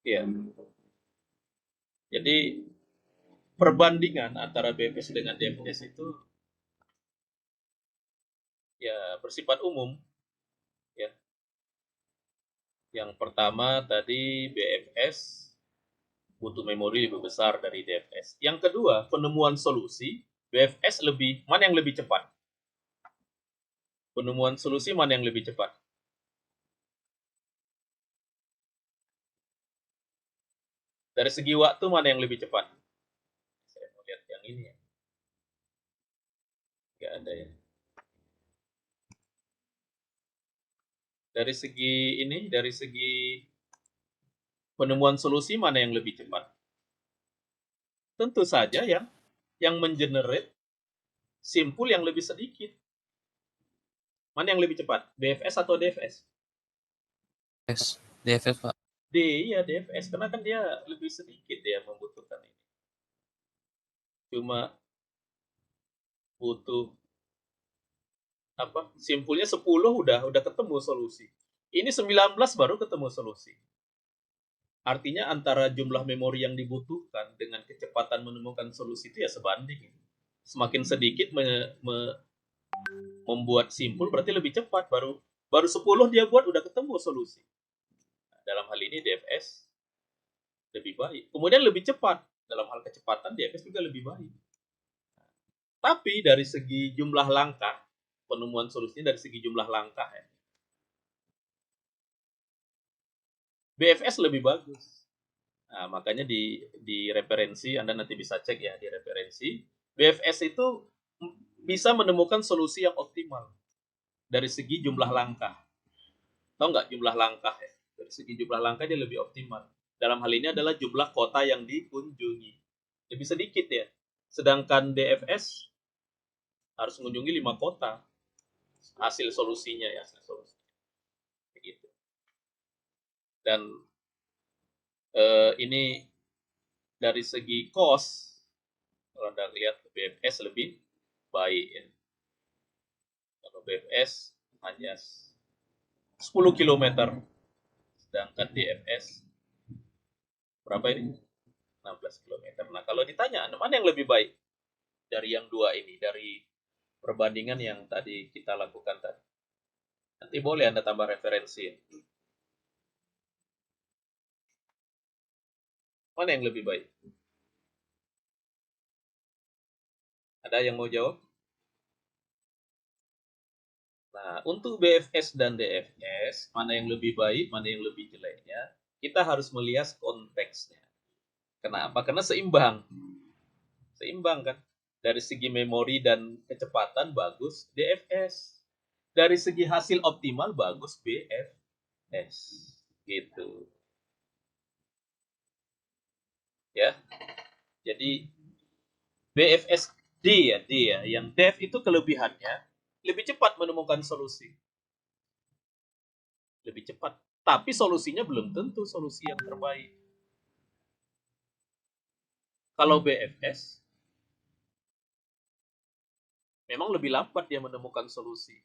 Ya. Jadi perbandingan antara BFS dengan DFS itu ya bersifat umum ya. Yang pertama tadi BFS butuh memori lebih besar dari DFS. Yang kedua, penemuan solusi BFS mana yang lebih cepat? Penemuan solusi mana yang lebih cepat? Dari segi waktu mana yang lebih cepat? Saya mau lihat yang ini ya. Nggak ada ya. Dari segi penemuan solusi mana yang lebih cepat? Tentu saja yang mengenerate simpul yang lebih sedikit. Mana yang lebih cepat? BFS atau DFS? DFS, Pak. Iya DFS, karena kan dia lebih sedikit dia membutuhkan ini. Cuma butuh simpulnya 10 udah ketemu solusi. Ini 19 baru ketemu solusi. Artinya antara jumlah memori yang dibutuhkan dengan kecepatan menemukan solusi itu ya sebanding. Semakin sedikit membuat simpul berarti lebih cepat, baru 10 dia buat udah ketemu solusi. Nah, dalam hal ini DFS lebih baik. Kemudian lebih cepat. Dalam hal kecepatan DFS juga lebih baik. Tapi dari segi jumlah langkah, penemuan solusinya dari segi jumlah langkah ya. BFS lebih bagus. Nah, makanya di referensi Anda nanti bisa cek ya di referensi. BFS itu bisa menemukan solusi yang optimal dari segi jumlah langkah. Tahu nggak jumlah langkah ya? Dari segi jumlah langkah dia lebih optimal. Dalam hal ini adalah jumlah kota yang dikunjungi. Lebih sedikit ya. Sedangkan DFS harus mengunjungi 5 kota. Hasil solusinya ya, hasil solusi. Begitu. Dan ini dari segi cost, kalau Anda lihat BFS lebih baik ya. Kalau BFS hanya 10 km, sedangkan DFS berapa ini? 16 km. Nah, kalau ditanya mana yang lebih baik dari yang dua ini, dari perbandingan yang tadi kita lakukan tadi, nanti boleh Anda tambah referensi. Mana yang lebih baik? Ada yang mau jawab? Nah, untuk BFS dan DFS, mana yang lebih baik, mana yang lebih jeleknya, kita harus melihat konteksnya. Kenapa? Karena seimbang. Seimbang kan? Dari segi memori dan kecepatan bagus DFS. Dari segi hasil optimal bagus BFS. Gitu. Ya. Jadi BFSD ya, D ya. Yang dev itu kelebihannya lebih cepat menemukan solusi. Lebih cepat. Tapi solusinya belum tentu solusi yang terbaik. Kalau BFS memang lebih lambat dia menemukan solusi.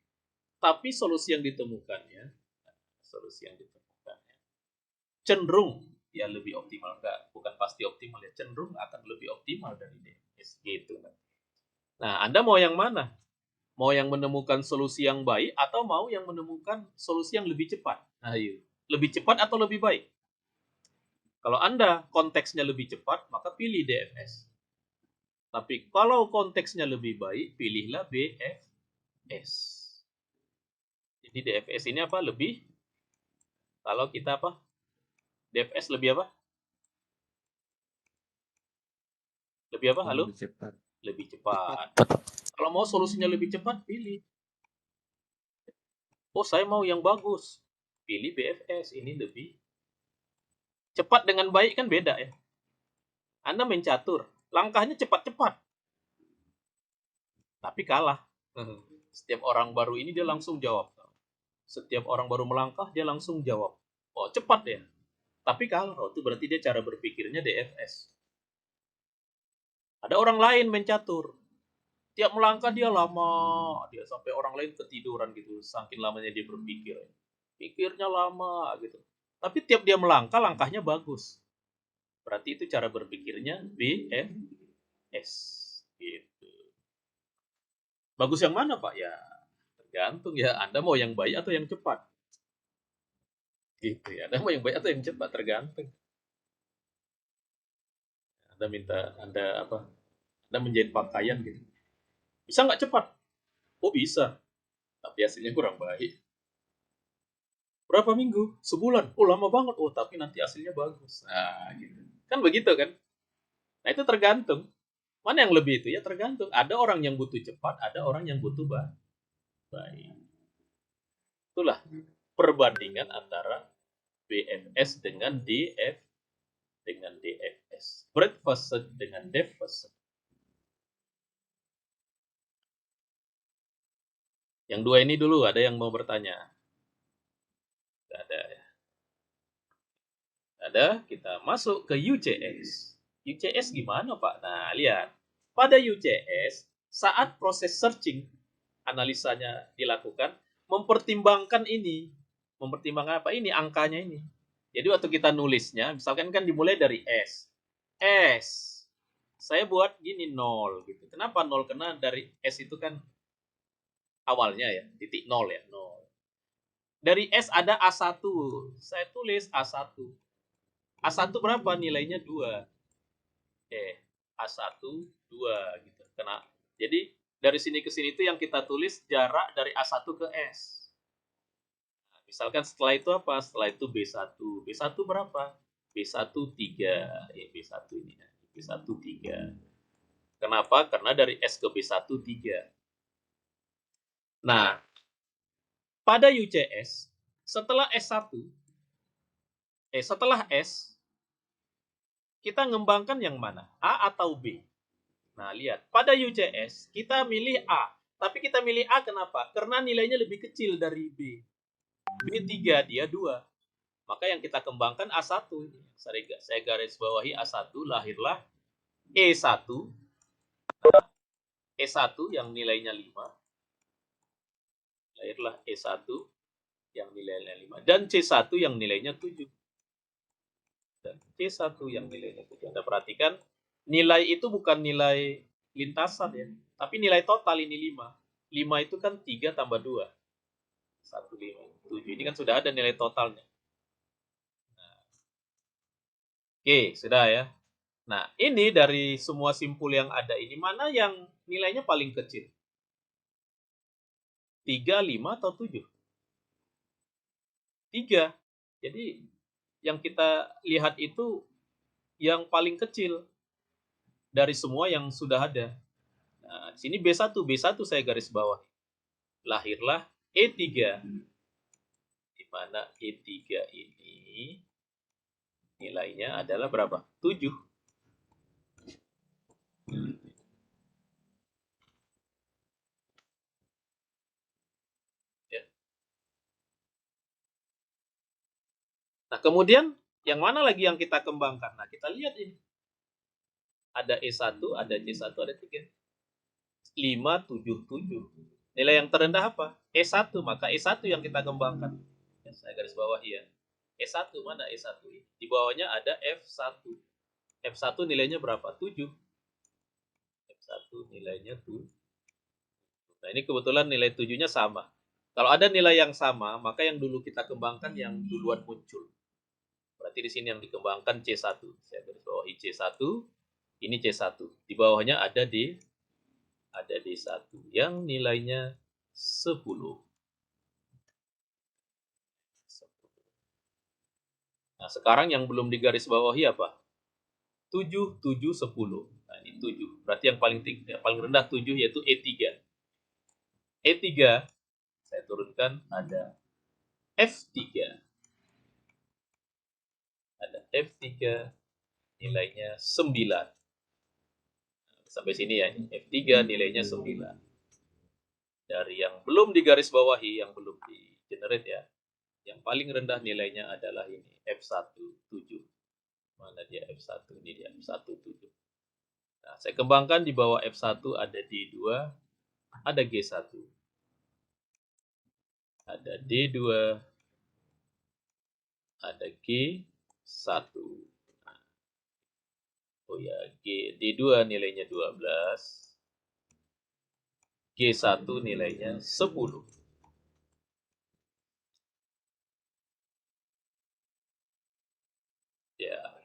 Tapi solusi yang ditemukannya cenderung ya lebih optimal, enggak, bukan pasti optimal ya, cenderung akan lebih optimal dari DFS gitu. Nah, Anda mau yang mana? Mau yang menemukan solusi yang baik atau mau yang menemukan solusi yang lebih cepat? Ayo, lebih cepat atau lebih baik? Kalau Anda konteksnya lebih cepat, maka pilih DFS. Tapi kalau konteksnya lebih baik, pilihlah BFS. Jadi DFS ini apa? Lebih, kalau kita apa? DFS lebih apa? Lebih apa? Halo? Lebih cepat. Lebih cepat. Kalau mau solusinya lebih cepat, pilih. Oh, saya mau yang bagus. Pilih BFS. Ini lebih cepat dengan baik kan beda ya. Anda main catur, langkahnya cepat-cepat. Tapi kalah. Setiap orang baru ini dia langsung jawab. Setiap orang baru melangkah, dia langsung jawab. Oh, cepat ya. Tapi kalah. Oh, itu berarti dia cara berpikirnya DFS. Ada orang lain main catur. Tiap melangkah dia lama, dia sampai orang lain ketiduran gitu, saking lamanya dia berpikir. Pikirnya lama gitu. Tapi tiap dia melangkah, langkahnya bagus. Berarti itu cara berpikirnya BFS. Gitu. Bagus yang mana, Pak? Ya, tergantung ya. Anda mau yang baik atau yang cepat? Gitu ya. Anda mau yang baik atau yang cepat? Tergantung. Anda minta, Anda menjahit pakaian gitu. Bisa nggak cepat? Oh, bisa. Tapi hasilnya kurang baik. Berapa minggu? Sebulan? Oh, lama banget. Oh, tapi nanti hasilnya bagus. Nah, gitu. Kan begitu kan? Nah, itu tergantung. Mana yang lebih itu? Ya tergantung. Ada orang yang butuh cepat, ada orang yang butuh baik. Itulah perbandingan antara BFS dengan DFS. Breadth first dengan depth first. Yang dua ini dulu, ada yang mau bertanya? Tidak ada ya. Ada, kita masuk ke UCS. UCS gimana Pak? Nah, lihat. Pada UCS, saat proses searching, analisanya dilakukan, mempertimbangkan ini. Mempertimbangkan apa? Ini, angkanya ini. Jadi waktu kita nulisnya, misalkan kan dimulai dari S. S. Saya buat gini 0 gitu. Kenapa 0? Karena dari S itu kan awalnya ya, titik 0 ya, 0. Dari S ada A1. Saya tulis A1. A1 berapa? Nilainya 2. A1 2 gitu. Karena jadi dari sini ke sini itu yang kita tulis jarak dari A1 ke S. Nah, misalkan setelah itu apa? Setelah itu B1. B1 berapa? B1 3. B1 ini ya. B1 3. Kenapa? Karena dari S ke B1 3. Nah, pada UCS setelah S1 setelah S kita ngembangkan yang mana? A atau B? Nah, lihat. Pada UCS kita milih A. Tapi kita milih A kenapa? Karena nilainya lebih kecil dari B. B3 dia 2. Maka yang kita kembangkan A1. Saya garis bawahi A1, lahirlah E1. E1 yang nilainya 5. Lahirlah E1 yang nilainya 5. Dan C1 yang nilainya 7. Dan C1 yang nilainya 7. Anda perhatikan, nilai itu bukan nilai lintasan ya. Tapi nilai total ini 5. 5 itu kan 3 tambah 2. 1, 5, 7. Ini kan sudah ada nilai totalnya. Nah. Oke, sudah ya. Nah, ini dari semua simpul yang ada ini, mana yang nilainya paling kecil? 3, 5, atau 7? 3. Jadi, yang kita lihat itu yang paling kecil dari semua yang sudah ada. Nah, di sini B1 saya garis bawah. Lahirlah E3. mana E3 ini nilainya adalah berapa? 7. Ya. Nah, kemudian yang mana lagi yang kita kembangkan? Nah, kita lihat ini. Ada E1, ada C1, ada 3. 5, 7, 7. Nilai yang terendah apa? E1, maka E1 yang kita kembangkan. Ya, saya garis bawah ya. E1 mana E1? Di bawahnya ada F1. F1 nilainya berapa? 7. F1 nilainya 7. Nah, ini kebetulan nilai 7-nya sama. Kalau ada nilai yang sama, maka yang dulu kita kembangkan yang duluan muncul. Berarti di sini yang dikembangkan C1. Saya garis bawahi C1. Ini C1. Di bawahnya ada D1 yang nilainya 10. Nah, sekarang yang belum digaris bawahi apa? 7, 7, 10. Nah, ini 7. Berarti yang paling tinggi, yang paling rendah 7 yaitu E3. E3 saya turunkan ada F3. Ada F3 nilainya 9. Sampai sini ya, F3 nilainya 9. Dari yang belum digaris bawahi, yang belum di generate ya, yang paling rendah nilainya adalah ini, F1 7. Mana dia F1? Ini dia F1 7. Nah, saya kembangkan di bawah F1 ada D2, ada G1. Ada D2, ada G1. Oh ya, D2 nilainya 12. G1 nilainya 10. Ya.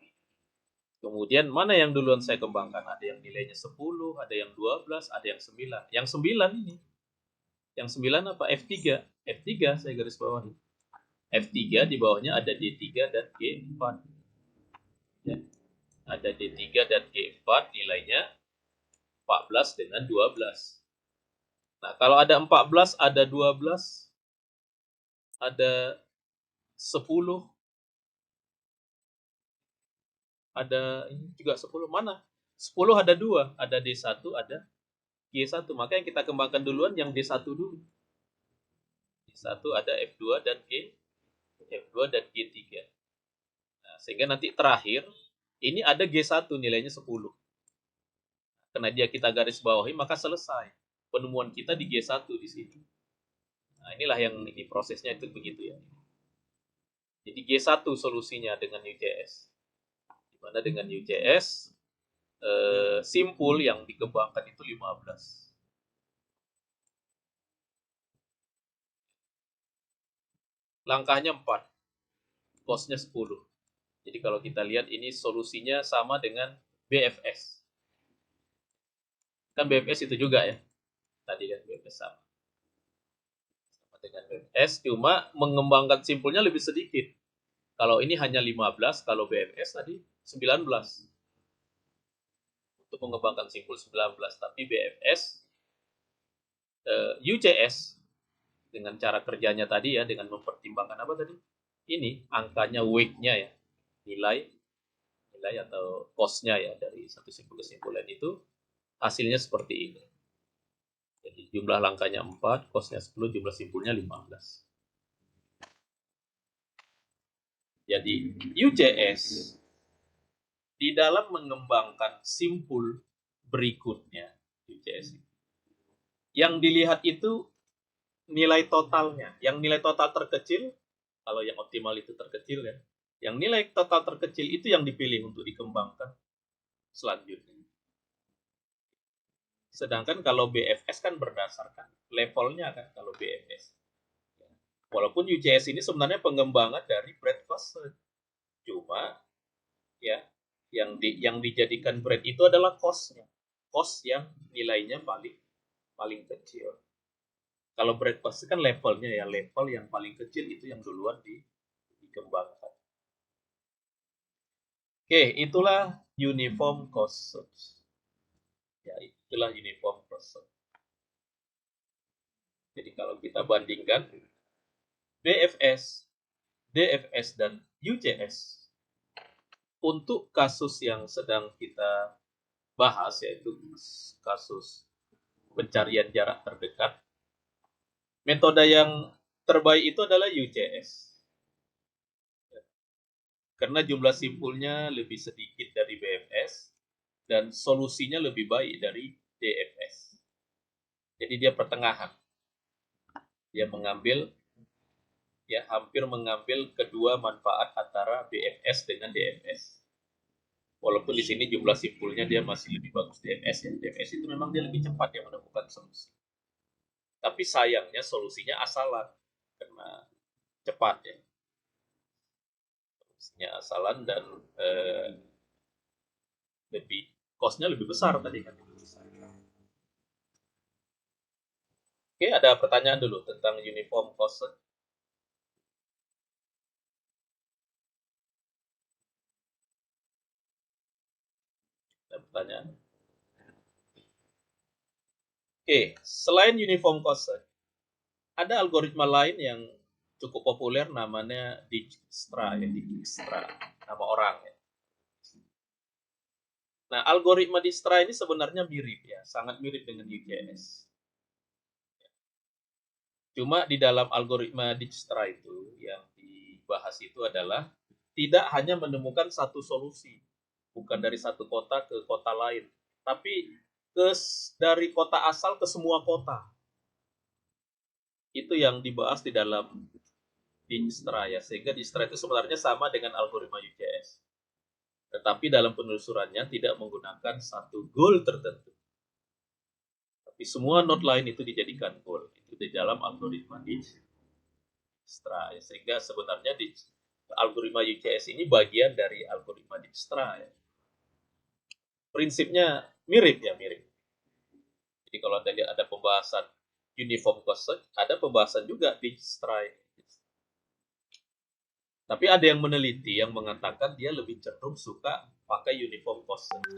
Kemudian mana yang duluan saya kembangkan? Ada yang nilainya 10, ada yang 12, ada yang 9. Yang 9 ini. Yang 9 apa? F3. F3 saya garis bawahi. F3 di bawahnya ada D3 dan G4. Ya. Ada D3 dan G4 nilainya 14 dengan 12. Nah, kalau ada 14, ada 12, ada 10, ada ini juga 10. Mana? 10 ada 2, ada D1, ada G1. Maka yang kita kembangkan duluan yang D1 dulu. D1 ada F2 dan F2 dan G3. Nah, sehingga nanti terakhir ini ada G1 nilainya 10. Karena dia kita garis bawahi maka selesai. Penemuan kita di G1 di sini. Nah, inilah yang ini prosesnya itu begitu ya. Jadi G1 solusinya dengan UCS. Di mana dengan UCS simpul yang dikembangkan itu 15. Langkahnya 4. Costnya 10. Jadi kalau kita lihat ini solusinya sama dengan BFS. Kan BFS itu juga ya. Tadi kan BFS sama. Sama dengan BFS, cuma mengembangkan simpulnya lebih sedikit. Kalau ini hanya 15, kalau BFS tadi 19. Untuk mengembangkan simpul 19. Tapi BFS, UCS, dengan cara kerjanya tadi ya, dengan mempertimbangkan apa tadi? Ini angkanya weight-nya ya, nilai atau cost-nya ya dari satu simpul ke simpul lain itu hasilnya seperti ini. Jadi jumlah langkahnya 4, cost-nya 10, jumlah simpulnya 15. Jadi UCS di dalam mengembangkan simpul berikutnya UCS yang dilihat itu nilai totalnya. Yang nilai total terkecil, kalau yang optimal itu terkecil ya. Yang nilai total terkecil itu yang dipilih untuk dikembangkan selanjutnya. Sedangkan kalau BFS kan berdasarkan levelnya kan kalau BFS. Walaupun UCS ini sebenarnya pengembangan dari breadth-first search. Cuma ya yang dijadikan breadth itu adalah cost-nya. Cost yang nilainya paling kecil. Kalau breadth-first kan levelnya ya, level yang paling kecil itu yang duluan dikembangkan. Oke, itulah uniform cost search. Ya, itulah uniform cost search. Jadi kalau kita bandingkan BFS DFS dan UCS. Untuk kasus yang sedang kita bahas, yaitu kasus pencarian jarak terdekat, metode yang terbaik itu adalah UCS. Karena jumlah simpulnya lebih sedikit dari BFS dan solusinya lebih baik dari DFS. Jadi dia pertengahan. Dia hampir mengambil kedua manfaat antara BFS dengan DFS. Walaupun di sini jumlah simpulnya dia masih lebih bagus DFS ya. DFS itu memang dia lebih cepat ya menemukan solusi. Tapi sayangnya solusinya asalan karena cepat ya. Solusinya asalan dan cost-nya lebih besar tadi kan. Oke, ada pertanyaan dulu tentang uniform cost. Pertanyaan. Oke, selain uniform cost, ada algoritma lain yang cukup populer namanya Dijkstra, nama orang ya. Nah, algoritma Dijkstra ini sebenarnya mirip ya, sangat mirip dengan UCS. Cuma di dalam algoritma Dijkstra itu yang dibahas itu adalah tidak hanya menemukan satu solusi, bukan dari satu kota ke kota lain, tapi dari kota asal ke semua kota. Itu yang dibahas di dalam Dijkstra ya, sehingga Dijkstra itu sebenarnya sama dengan algoritma UCS. Tetapi dalam penelusurannya tidak menggunakan satu goal tertentu. Tapi semua node lain itu dijadikan goal. Itu di dalam algoritma Dijkstra ya. Sehingga sebenarnya algoritma UCS ini bagian dari algoritma Dijkstra ya. Prinsipnya mirip. Jadi kalau ada pembahasan uniform cost search, ada pembahasan juga Dijkstra. Tapi ada yang meneliti yang mengatakan dia lebih cenderung suka pakai uniform cost search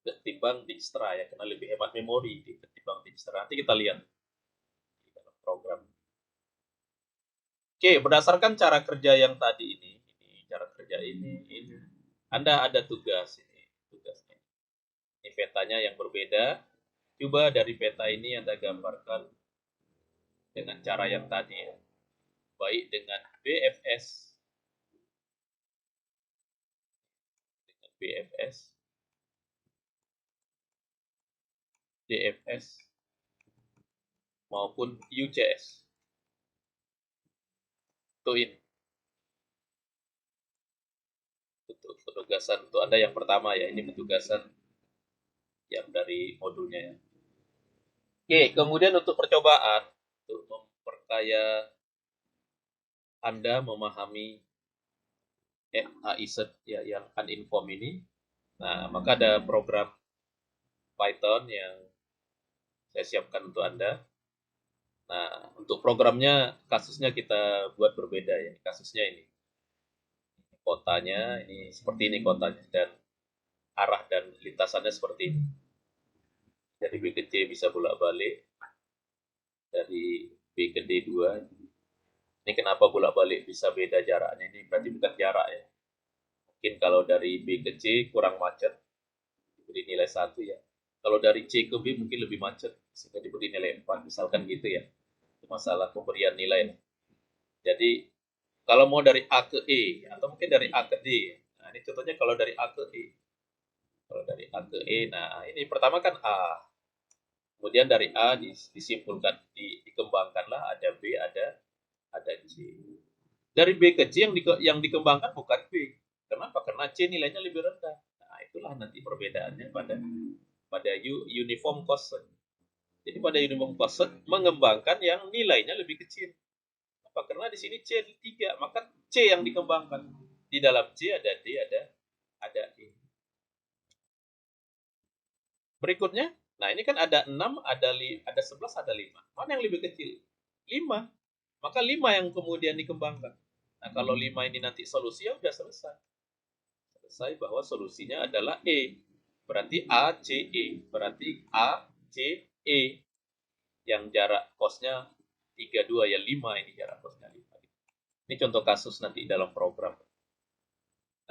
ketimbang Dijkstra ya, karena lebih hemat memori ketimbang Dijkstra. Nanti kita lihat di dalam program. Oke, berdasarkan cara kerja yang tadi ini cara kerja ini Anda ada tugasnya. Ini petanya yang berbeda. Coba dari peta ini Anda gambarkan dengan cara yang tadi ya. Baik dengan BFS, DFS, maupun UCS. Ini untuk penugasan untuk Anda yang pertama ya, ini penugasan yang dari modulnya ya. Oke, kemudian untuk percobaan, untuk memperkaya Anda memahami HIZ ya, yang uninformed ini, nah maka ada program Python yang saya siapkan untuk Anda. Nah, untuk programnya, kasusnya kita buat berbeda ya. Kasusnya ini. Kotanya, ini seperti ini kotanya. Dan arah dan lintasannya seperti ini. Dari B ke C bisa bolak-balik. Dari B ke D2. Ini kenapa bolak-balik bisa beda jaraknya. Ini berarti bukan jarak ya. Mungkin kalau dari B ke C kurang macet. Diberi nilai 1 ya. Kalau dari C ke B mungkin lebih macet. Sehingga diberi nilai 4. Misalkan gitu ya. Masalah pemberian nilai. Jadi kalau mau dari A ke E atau mungkin dari A ke D. Nah, ini contohnya kalau dari A ke E. Kalau dari A ke E, nah ini pertama kan A. Kemudian dari A disimpulkan, dikembangkanlah ada B, ada C. Dari B ke C yang dikembangkan bukan B. Kenapa? Karena C nilainya lebih rendah. Nah, itulah nanti perbedaannya pada uniform cost. Jadi pada uniform cost mengembangkan yang nilainya lebih kecil. Apa? Karena di sini C 3, maka C yang dikembangkan. Di dalam C ada D, ada E. Berikutnya, nah ini kan ada 6, ada 11, ada 5. Mana yang lebih kecil? 5. Maka 5 yang kemudian dikembangkan. Nah, kalau 5 ini nanti solusi ya udah selesai. Selesai bahwa solusinya adalah E. Berarti A, C, E. Berarti A, C, E. Yang jarak costnya 32 ya 5 ini jarak costnya 5. Ini Ini contoh kasus nanti dalam program.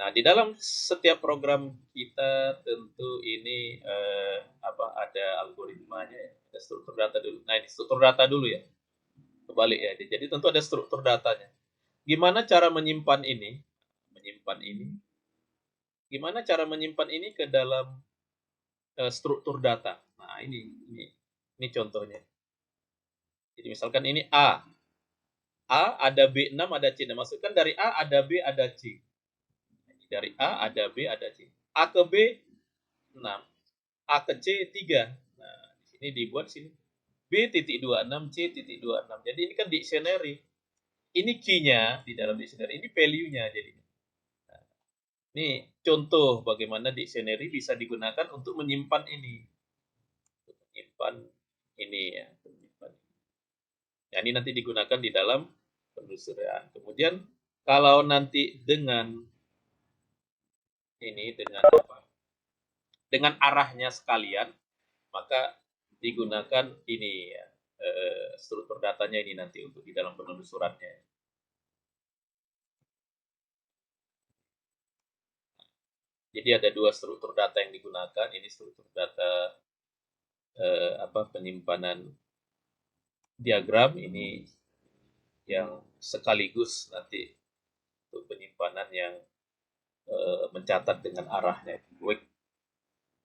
Nah, di dalam setiap program kita tentu ini ada algoritmanya ya, ada struktur data dulu. Nah, ini struktur data dulu ya. Kebalik ya. Jadi tentu ada struktur datanya. Gimana cara menyimpan ini? Gimana cara menyimpan ini ke dalam struktur data? Nah, ini contohnya. Jadi misalkan ini A. A ada B6 ada C. Nah, maksudkan dari A ada B ada C. Dari A ada B ada C. A ke B 6. A ke C 3. Nah, di sini dibuat sini. B.26 C.26. Jadi ini kan dictionary. Ini key-nya di dalam dictionary. Ini value-nya jadi. Nah, ini contoh bagaimana dictionary bisa digunakan untuk menyimpan ini. Untuk menyimpan ini ya. Ya, ini nanti digunakan di dalam penelusuran. Kemudian kalau nanti dengan apa? Dengan arahnya sekalian, maka digunakan ini ya, struktur datanya ini nanti untuk di dalam penelusurannya. Jadi ada dua struktur data yang digunakan. Ini struktur data penyimpanan diagram, ini yang sekaligus nanti untuk penyimpanan yang mencatat dengan arahnya, wake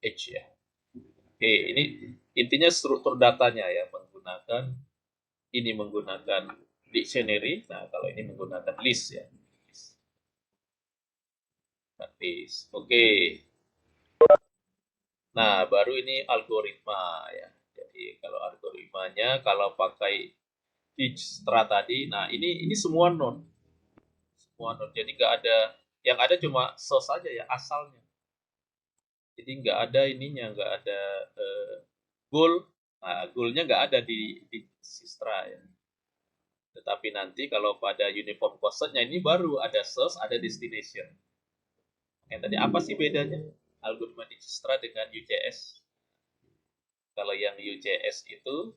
edge ya. Oke, ini intinya struktur datanya ya, menggunakan dictionary. Nah, kalau ini menggunakan list ya. List. Oke. Nah, baru ini algoritma ya. Jadi kalau algoritmanya kalau pakai Dijkstra tadi, nah ini semua node. Semua node. Jadi nggak ada, yang ada cuma source saja ya, asalnya. Jadi nggak ada ininya, nggak ada goal. Nah, goalnya nggak ada di Dijkstra ya. Tetapi nanti kalau pada uniform cost-nya ini baru ada source, ada destination. Yang tadi apa sih bedanya algoritma Dijkstra dengan UJS? Kalau yang UJS itu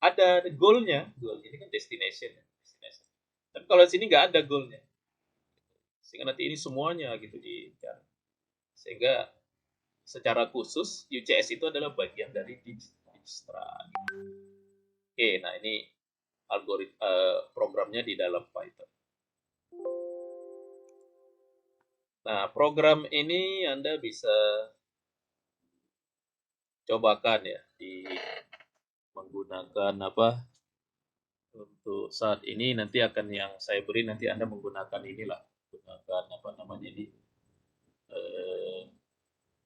ada goal-nya, ini kan destination. Tapi kalau di sini nggak ada goal-nya, sehingga nanti ini semuanya gitu sehingga secara khusus UCS itu adalah bagian dari Dijkstra. Oke, nah ini algoritma programnya di dalam Python. Nah, program ini Anda bisa cobakan ya menggunakan untuk saat ini. Nanti akan yang saya beri, nanti Anda menggunakan inilah, menggunakan ini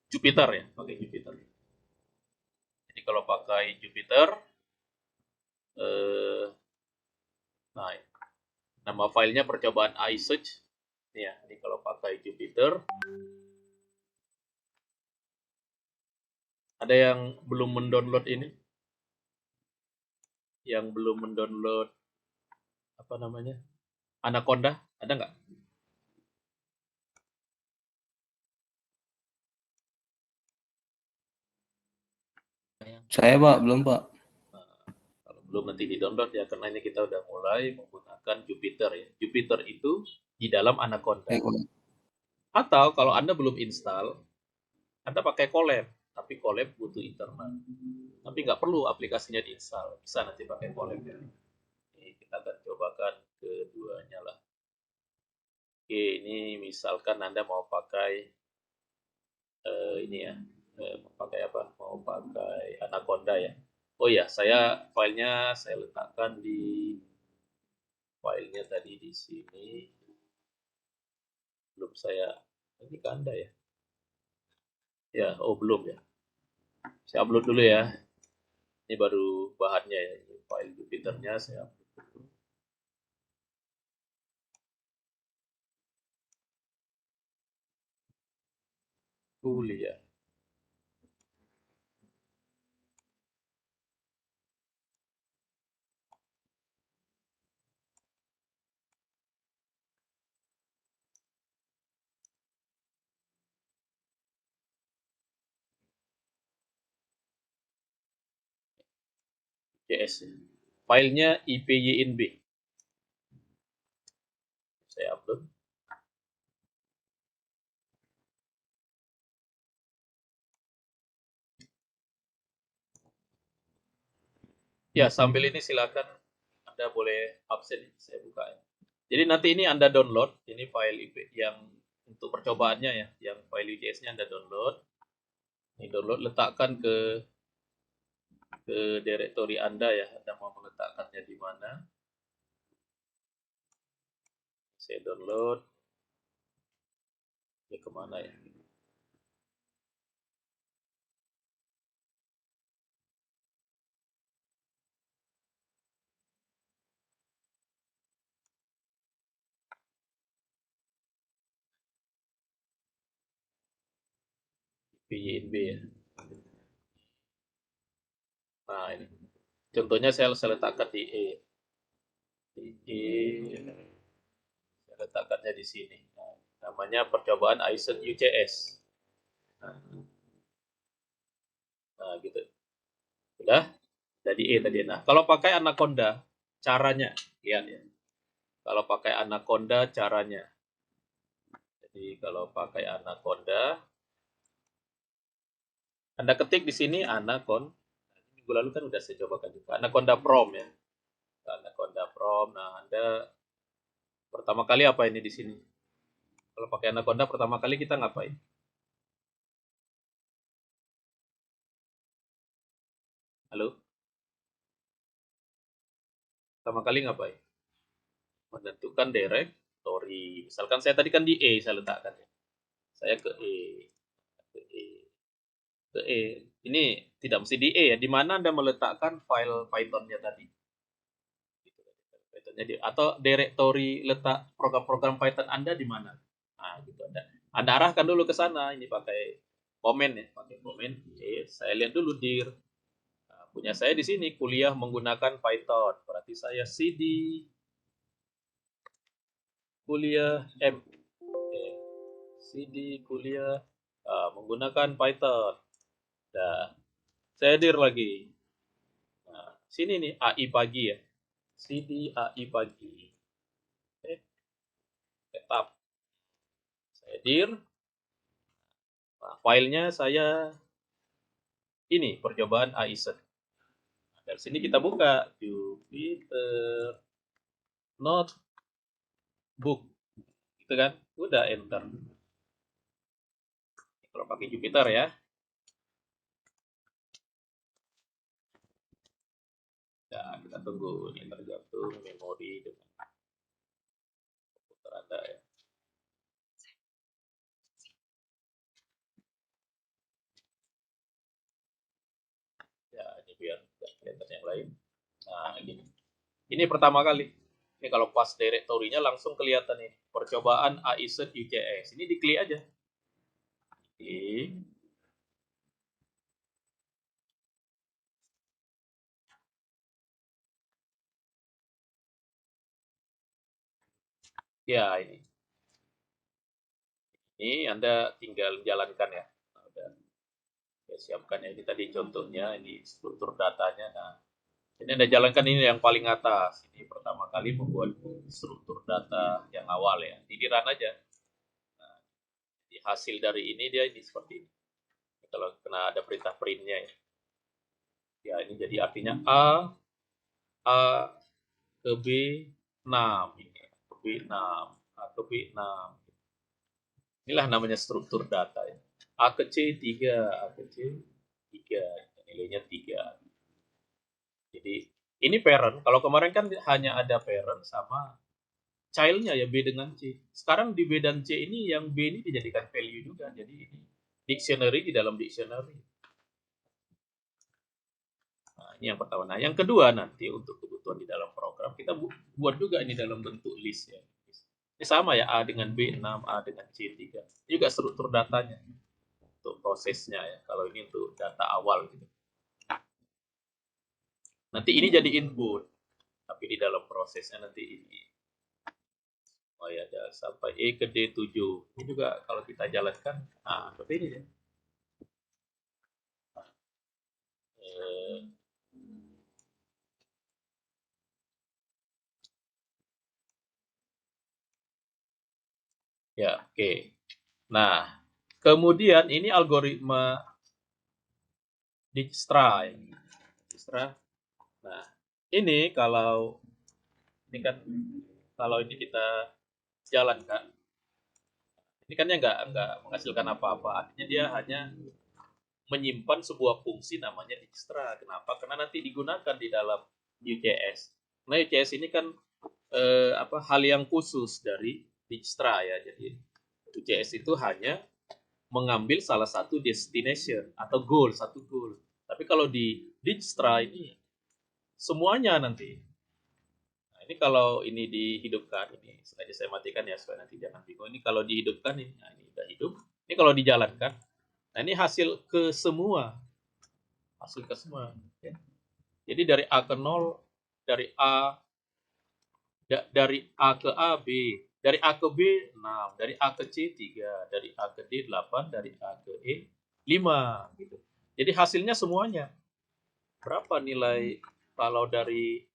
Jupyter ya, pakai Jupyter. Jadi kalau pakai Jupyter, nah nama filenya percobaan iSearch ya. Ini kalau pakai Jupyter, ada yang belum mendownload ini, yang belum mendownload Anaconda, ada nggak? Saya Pak, belum Pak. Nah, kalau belum nanti di-download ya, karena ini kita udah mulai menggunakan Jupyter ya. Jupyter itu di dalam Anaconda. Atau kalau Anda belum install, Anda pakai Colab, tapi Colab butuh internal. Tapi nggak perlu aplikasinya diinstal, bisa nanti pakai Colab ya. Ini kita akan cobakan keduanya lah. Oke, ini misalkan Anda mau pakai ini ya, mau pakai apa? Mau pakai Anaconda ya. Oh ya, filenya saya letakkan di filenya tadi di sini. Belum saya, ini ke Anda ya. Ya, belum ya. Saya upload dulu ya. Ini baru bahannya ya, file Jupyternya saya upload dulu. Kuliah. JS. Filenya IPYNB. Saya upload. Ya, sambil ini silakan Anda boleh absen, saya buka ya. Jadi nanti ini Anda download, ini file yang untuk percobaannya ya, yang file UJS-nya Anda download. Ini download, letakkan ke direktori Anda ya, Anda mau meletakkannya di mana. Saya download, ya kemana ya. PYNB ya. Nah ini, contohnya saya letakkan di E. Di E, saya letakkannya di sini. Nah, namanya percobaan Aizen UCS. Nah gitu. Udah? Jadi E tadi. Nah, kalau pakai Anaconda, caranya, lihat ya. Kalau pakai Anaconda, caranya. Jadi kalau pakai Anaconda, Anda ketik di sini Anaconda. Minggu lalu kan udah saya cobakan juga. Anaconda Prom ya. Anaconda Prom. Nah, Anda pertama kali apa ini di sini? Kalau pakai Anaconda pertama kali kita ngapain? Halo? Pertama kali ngapain? Menentukan directory. Misalkan saya tadi kan di E saya letakkan ya. Saya ke E. Ke E. Ke E. Ini tidak mesti di E ya. Di mana Anda meletakkan file Python-nya tadi? Atau directory letak program-program Python Anda di mana? Nah, gitu Anda arahkan dulu ke sana. Ini pakai komen ya, pakai komen. Saya lihat dulu dir. Nah, punya saya di sini kuliah menggunakan Python. Berarti saya CD kuliah M. CD kuliah menggunakan Python. Nah, saya dir lagi. Nah, sini nih AI pagi ya. CD AI pagi. Tetap. Saya dir. Nah, filenya saya ini percobaan Aizen. Nah, dari sini kita buka Jupyter Notebook, gitu kan? Udah enter. Kalau pakai Jupyter ya. Nah, kita tunggu ini tergantung memori dengan komputer Anda ya. Ya, ini biar tidak kelihatan yang lain. Nah, ini. Ini pertama kali. Ini kalau pas direktorinya langsung kelihatan nih. Percobaan Aizen UCS. Ini diklik aja. Klik. Ya, ini. Ini Anda tinggal jalankan ya. Nah, udah. Ya, siapkan ya. Ini tadi contohnya. Ini struktur datanya. Nah, ini Anda jalankan ini yang paling atas. Ini pertama kali membuat struktur data yang awal ya. Di run aja. Nah, di hasil dari ini dia ini seperti ini. Kalau kena ada perintah printnya ya. Ya, ini jadi artinya A ke B 6. Ini ke B 6. A ke B 6. Inilah namanya struktur data ya. A ke C 3. A ke C 3. Nilainya 3. Jadi ini parent. Kalau kemarin kan hanya ada parent sama child-nya ya B dengan C. Sekarang di B dan C ini yang B ini dijadikan value juga. Jadi ini dictionary di dalam dictionary. Nah, ini yang pertama. Nah, yang kedua nanti untuk kebutuhan di dalam program kita buat juga ini dalam bentuk list ya. Ini sama ya A dengan B 6, A dengan C 3. Ini juga struktur datanya untuk prosesnya ya. Kalau ini untuk data awal gitu. Nanti ini jadi input. Tapi di dalam prosesnya nanti ini. Oh ya, sampai E ke D7. Ini juga kalau kita jalankan, nah seperti ini ya. Ya, oke. Nah, kemudian ini algoritma Dijkstra. Dijkstra. Nah, ini kalau ini kita jalankan, ini kan ya nggak menghasilkan apa-apa. Artinya dia hanya menyimpan sebuah fungsi namanya Dijkstra. Kenapa? Karena nanti digunakan di dalam UCS. Nah, UCS ini kan hal yang khusus dari Dijkstra ya. Jadi UCS itu hanya mengambil salah satu destination atau goal, satu goal. Tapi kalau di Dijkstra ini semuanya nanti. Nah, ini kalau ini dihidupkan, ini sengaja saya matikan ya supaya nanti jangan bingung. Ini kalau dihidupkan ini, nah ini udah hidup. Ini kalau dijalankan, nah ini hasil ke semua, Ya. Jadi dari A ke 0, dari A ke A B, dari A ke B 6, dari A ke C 3, dari A ke D 8, dari A ke E 5 gitu. Jadi hasilnya semuanya. Berapa nilai kalau dari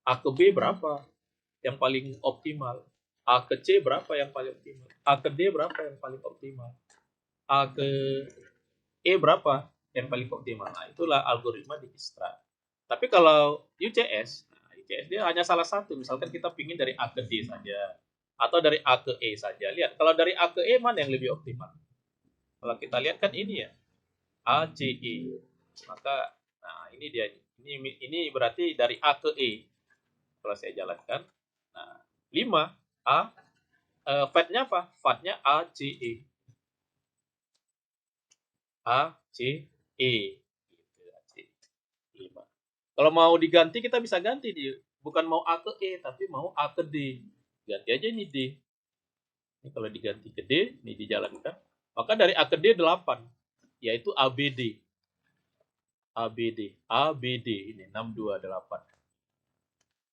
A ke B berapa yang paling optimal? A ke C berapa yang paling optimal? A ke D berapa yang paling optimal? A ke E berapa yang paling optimal? Nah, itulah algoritma Dijkstra. Tapi kalau UCS, UCS dia hanya salah satu. Misalkan kita pingin dari A ke D saja, atau dari A ke E saja. Lihat, kalau dari A ke E mana yang lebih optimal? Kalau kita lihat kan ini ya, A, C, E. Maka, nah ini dia. Ini berarti dari A ke E. Kalau saya jalankan, nah 5 A, fatnya apa? Fatnya A, C, E. A, C, E. Gitu, A, C, 5. Kalau mau diganti kita bisa ganti di bukan mau A ke E tapi mau A ke D. Ganti aja ini D. Ini kalau diganti ke D, ini dijalankan. Maka dari A ke D 8, yaitu ABD. ABD. ABD ini 628.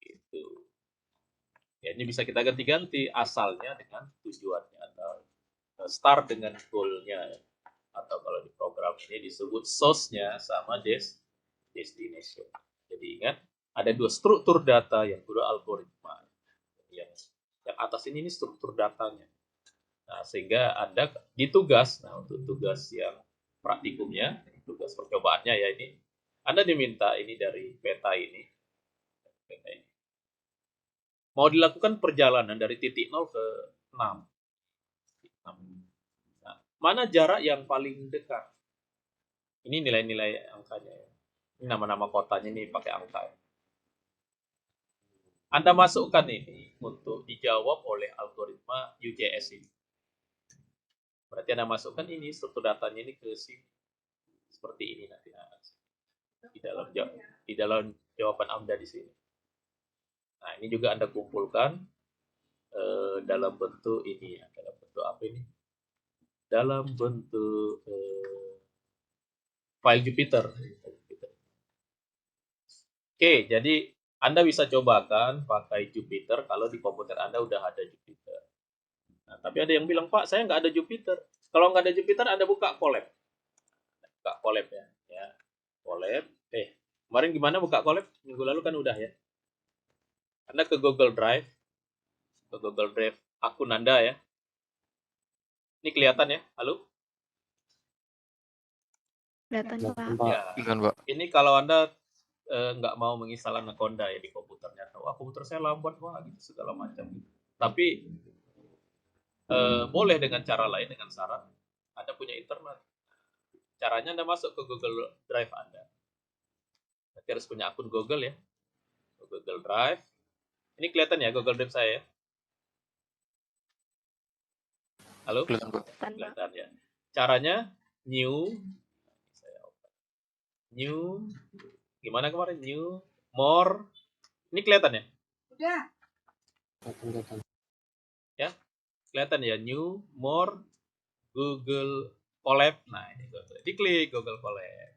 Gitu. Ya, ini bisa kita ganti-ganti asalnya dengan tujuannya atau start dengan goal-nya. Atau kalau di program ini disebut source-nya sama destination. Jadi ingat, ada dua struktur data yang kedua algoritma. Yang atas ini struktur datanya. Nah, sehingga Anda di tugas, nah untuk tugas yang praktikumnya, tugas percobaannya ya ini, Anda diminta ini dari peta ini. Mau dilakukan perjalanan dari titik 0 ke 6. Nah, mana jarak yang paling dekat? Ini nilai-nilai angkanya. Ini nama-nama kotanya ini pakai angka. Anda masukkan ini untuk dijawab oleh algoritma UJS ini. Berarti Anda masukkan ini struktur datanya ini ke sini. Seperti ini nanti di dalam jawaban Anda di sini. Nah, ini juga Anda kumpulkan dalam bentuk ini ya. Dalam bentuk apa ini? Dalam bentuk file Jupyter. Oke, jadi Anda bisa cobakan pakai Jupyter kalau di komputer Anda udah ada Jupyter. Nah, tapi ada yang bilang, Pak, saya nggak ada Jupyter. Kalau nggak ada Jupyter, Anda buka Colab. Buka Colab ya. Colab. Kemarin gimana buka Colab? Minggu lalu kan udah ya. Anda ke Google Drive. Ke Google Drive akun Anda ya. Ini kelihatan ya? Halo? Kelihatan Pak. Ya. Pak. Ini kalau Anda nggak mau menginstal Anaconda ya di komputernya. Wah, komputer saya lambat, wah gitu segala macam. Tapi boleh dengan cara lain, dengan syarat Anda punya internet. Caranya Anda masuk ke Google Drive Anda. Nanti harus punya akun Google ya. Google Drive. Ini kelihatan ya Google Drive saya ya? Halo? Kelihatan ya. Caranya new. New. Gimana kemarin? New. More. Ini kelihatan ya? Udah. Ya. Kelihatan ya? New. More. Google Colab. Nah, ini Google. Diklik Google Colab.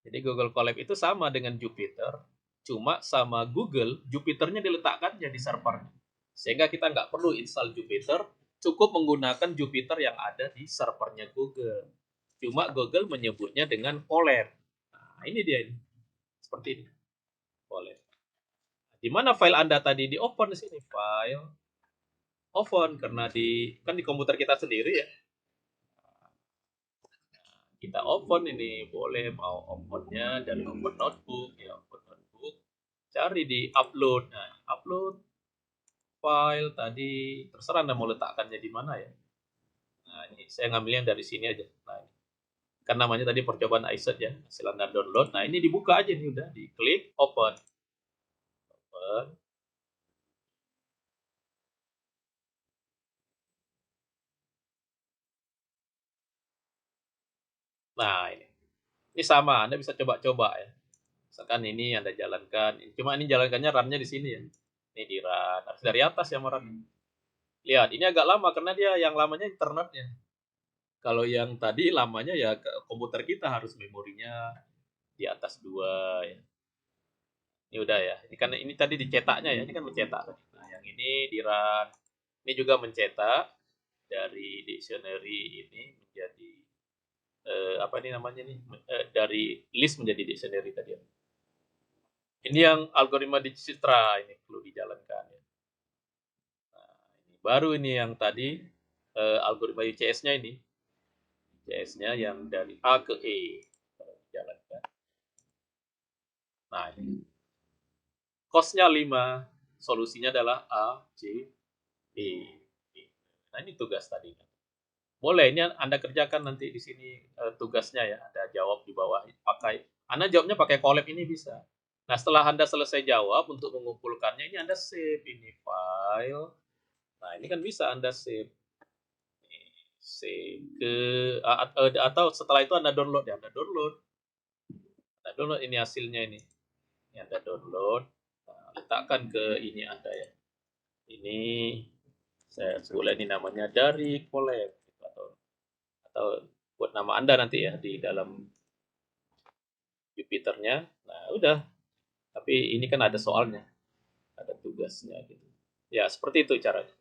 Jadi Google Colab itu sama dengan Jupyter. Cuma sama Google, Jupyternya diletakkannya di servernya. Sehingga kita nggak perlu install Jupyter, cukup menggunakan Jupyter yang ada di servernya Google. Cuma Google menyebutnya dengan Colab. Nah, ini dia ini. Seperti ini. Colab. Di mana file Anda tadi di open di sini? File. open karena di komputer kita sendiri ya. Kita open ini boleh mau opennya dari open notebook ya, open notebook. Cari di upload. Nah, upload file tadi terserah Anda mau letakkannya di mana ya. Nah, ini saya ngambil yang dari sini aja. Nah, ini. Kan namanya tadi percobaan iSearch ya. Hasil Anda download. Nah, ini dibuka aja nih udah, diklik open. Open. Nah, ini sama, Anda bisa coba-coba ya. Misalkan ini Anda jalankan, cuma ini jalankannya RAM-nya di sini ya. Ini di RAM, harus dari atas ya RAM. Lihat, ini agak lama karena dia yang lamanya internetnya. Kalau yang tadi lamanya ya ke komputer kita harus memorinya di atas 2 ya. Ini udah ya. Ini kan ini tadi dicetaknya ya, ini kan mencetak. Nah, yang ini di RAM. Ini juga mencetak dari dictionary ini menjadi apa ini namanya nih? Dari list menjadi dictionary tadi ya. Ini yang algoritma Dijkstra ini perlu dijalankan ya. Nah, ini baru ini yang tadi algoritma UCS-nya ini. UCS-nya yang dari A ke E dijalankan. Nah, ini cost-nya 5, solusinya adalah A, C, E. Nah, ini tugas tadi. Boleh ini Anda kerjakan nanti di sini tugasnya ya, Anda jawab di bawah pakai Anda jawabnya pakai collab ini bisa. Nah, setelah Anda selesai jawab untuk mengumpulkannya ini Anda save ini file. Nah, ini kan bisa Anda save. Save ke atau setelah itu Anda download ya, Anda download. Anda download ini hasilnya ini. Ini Anda download. Nah, letakkan ke ini Anda ya. Ini saya boleh ini namanya dari collab atau buat nama Anda nanti ya di dalam Jupiternya. Nah, udah. Tapi ini kan ada soalnya, ada tugasnya gitu. Ya, seperti itu caranya.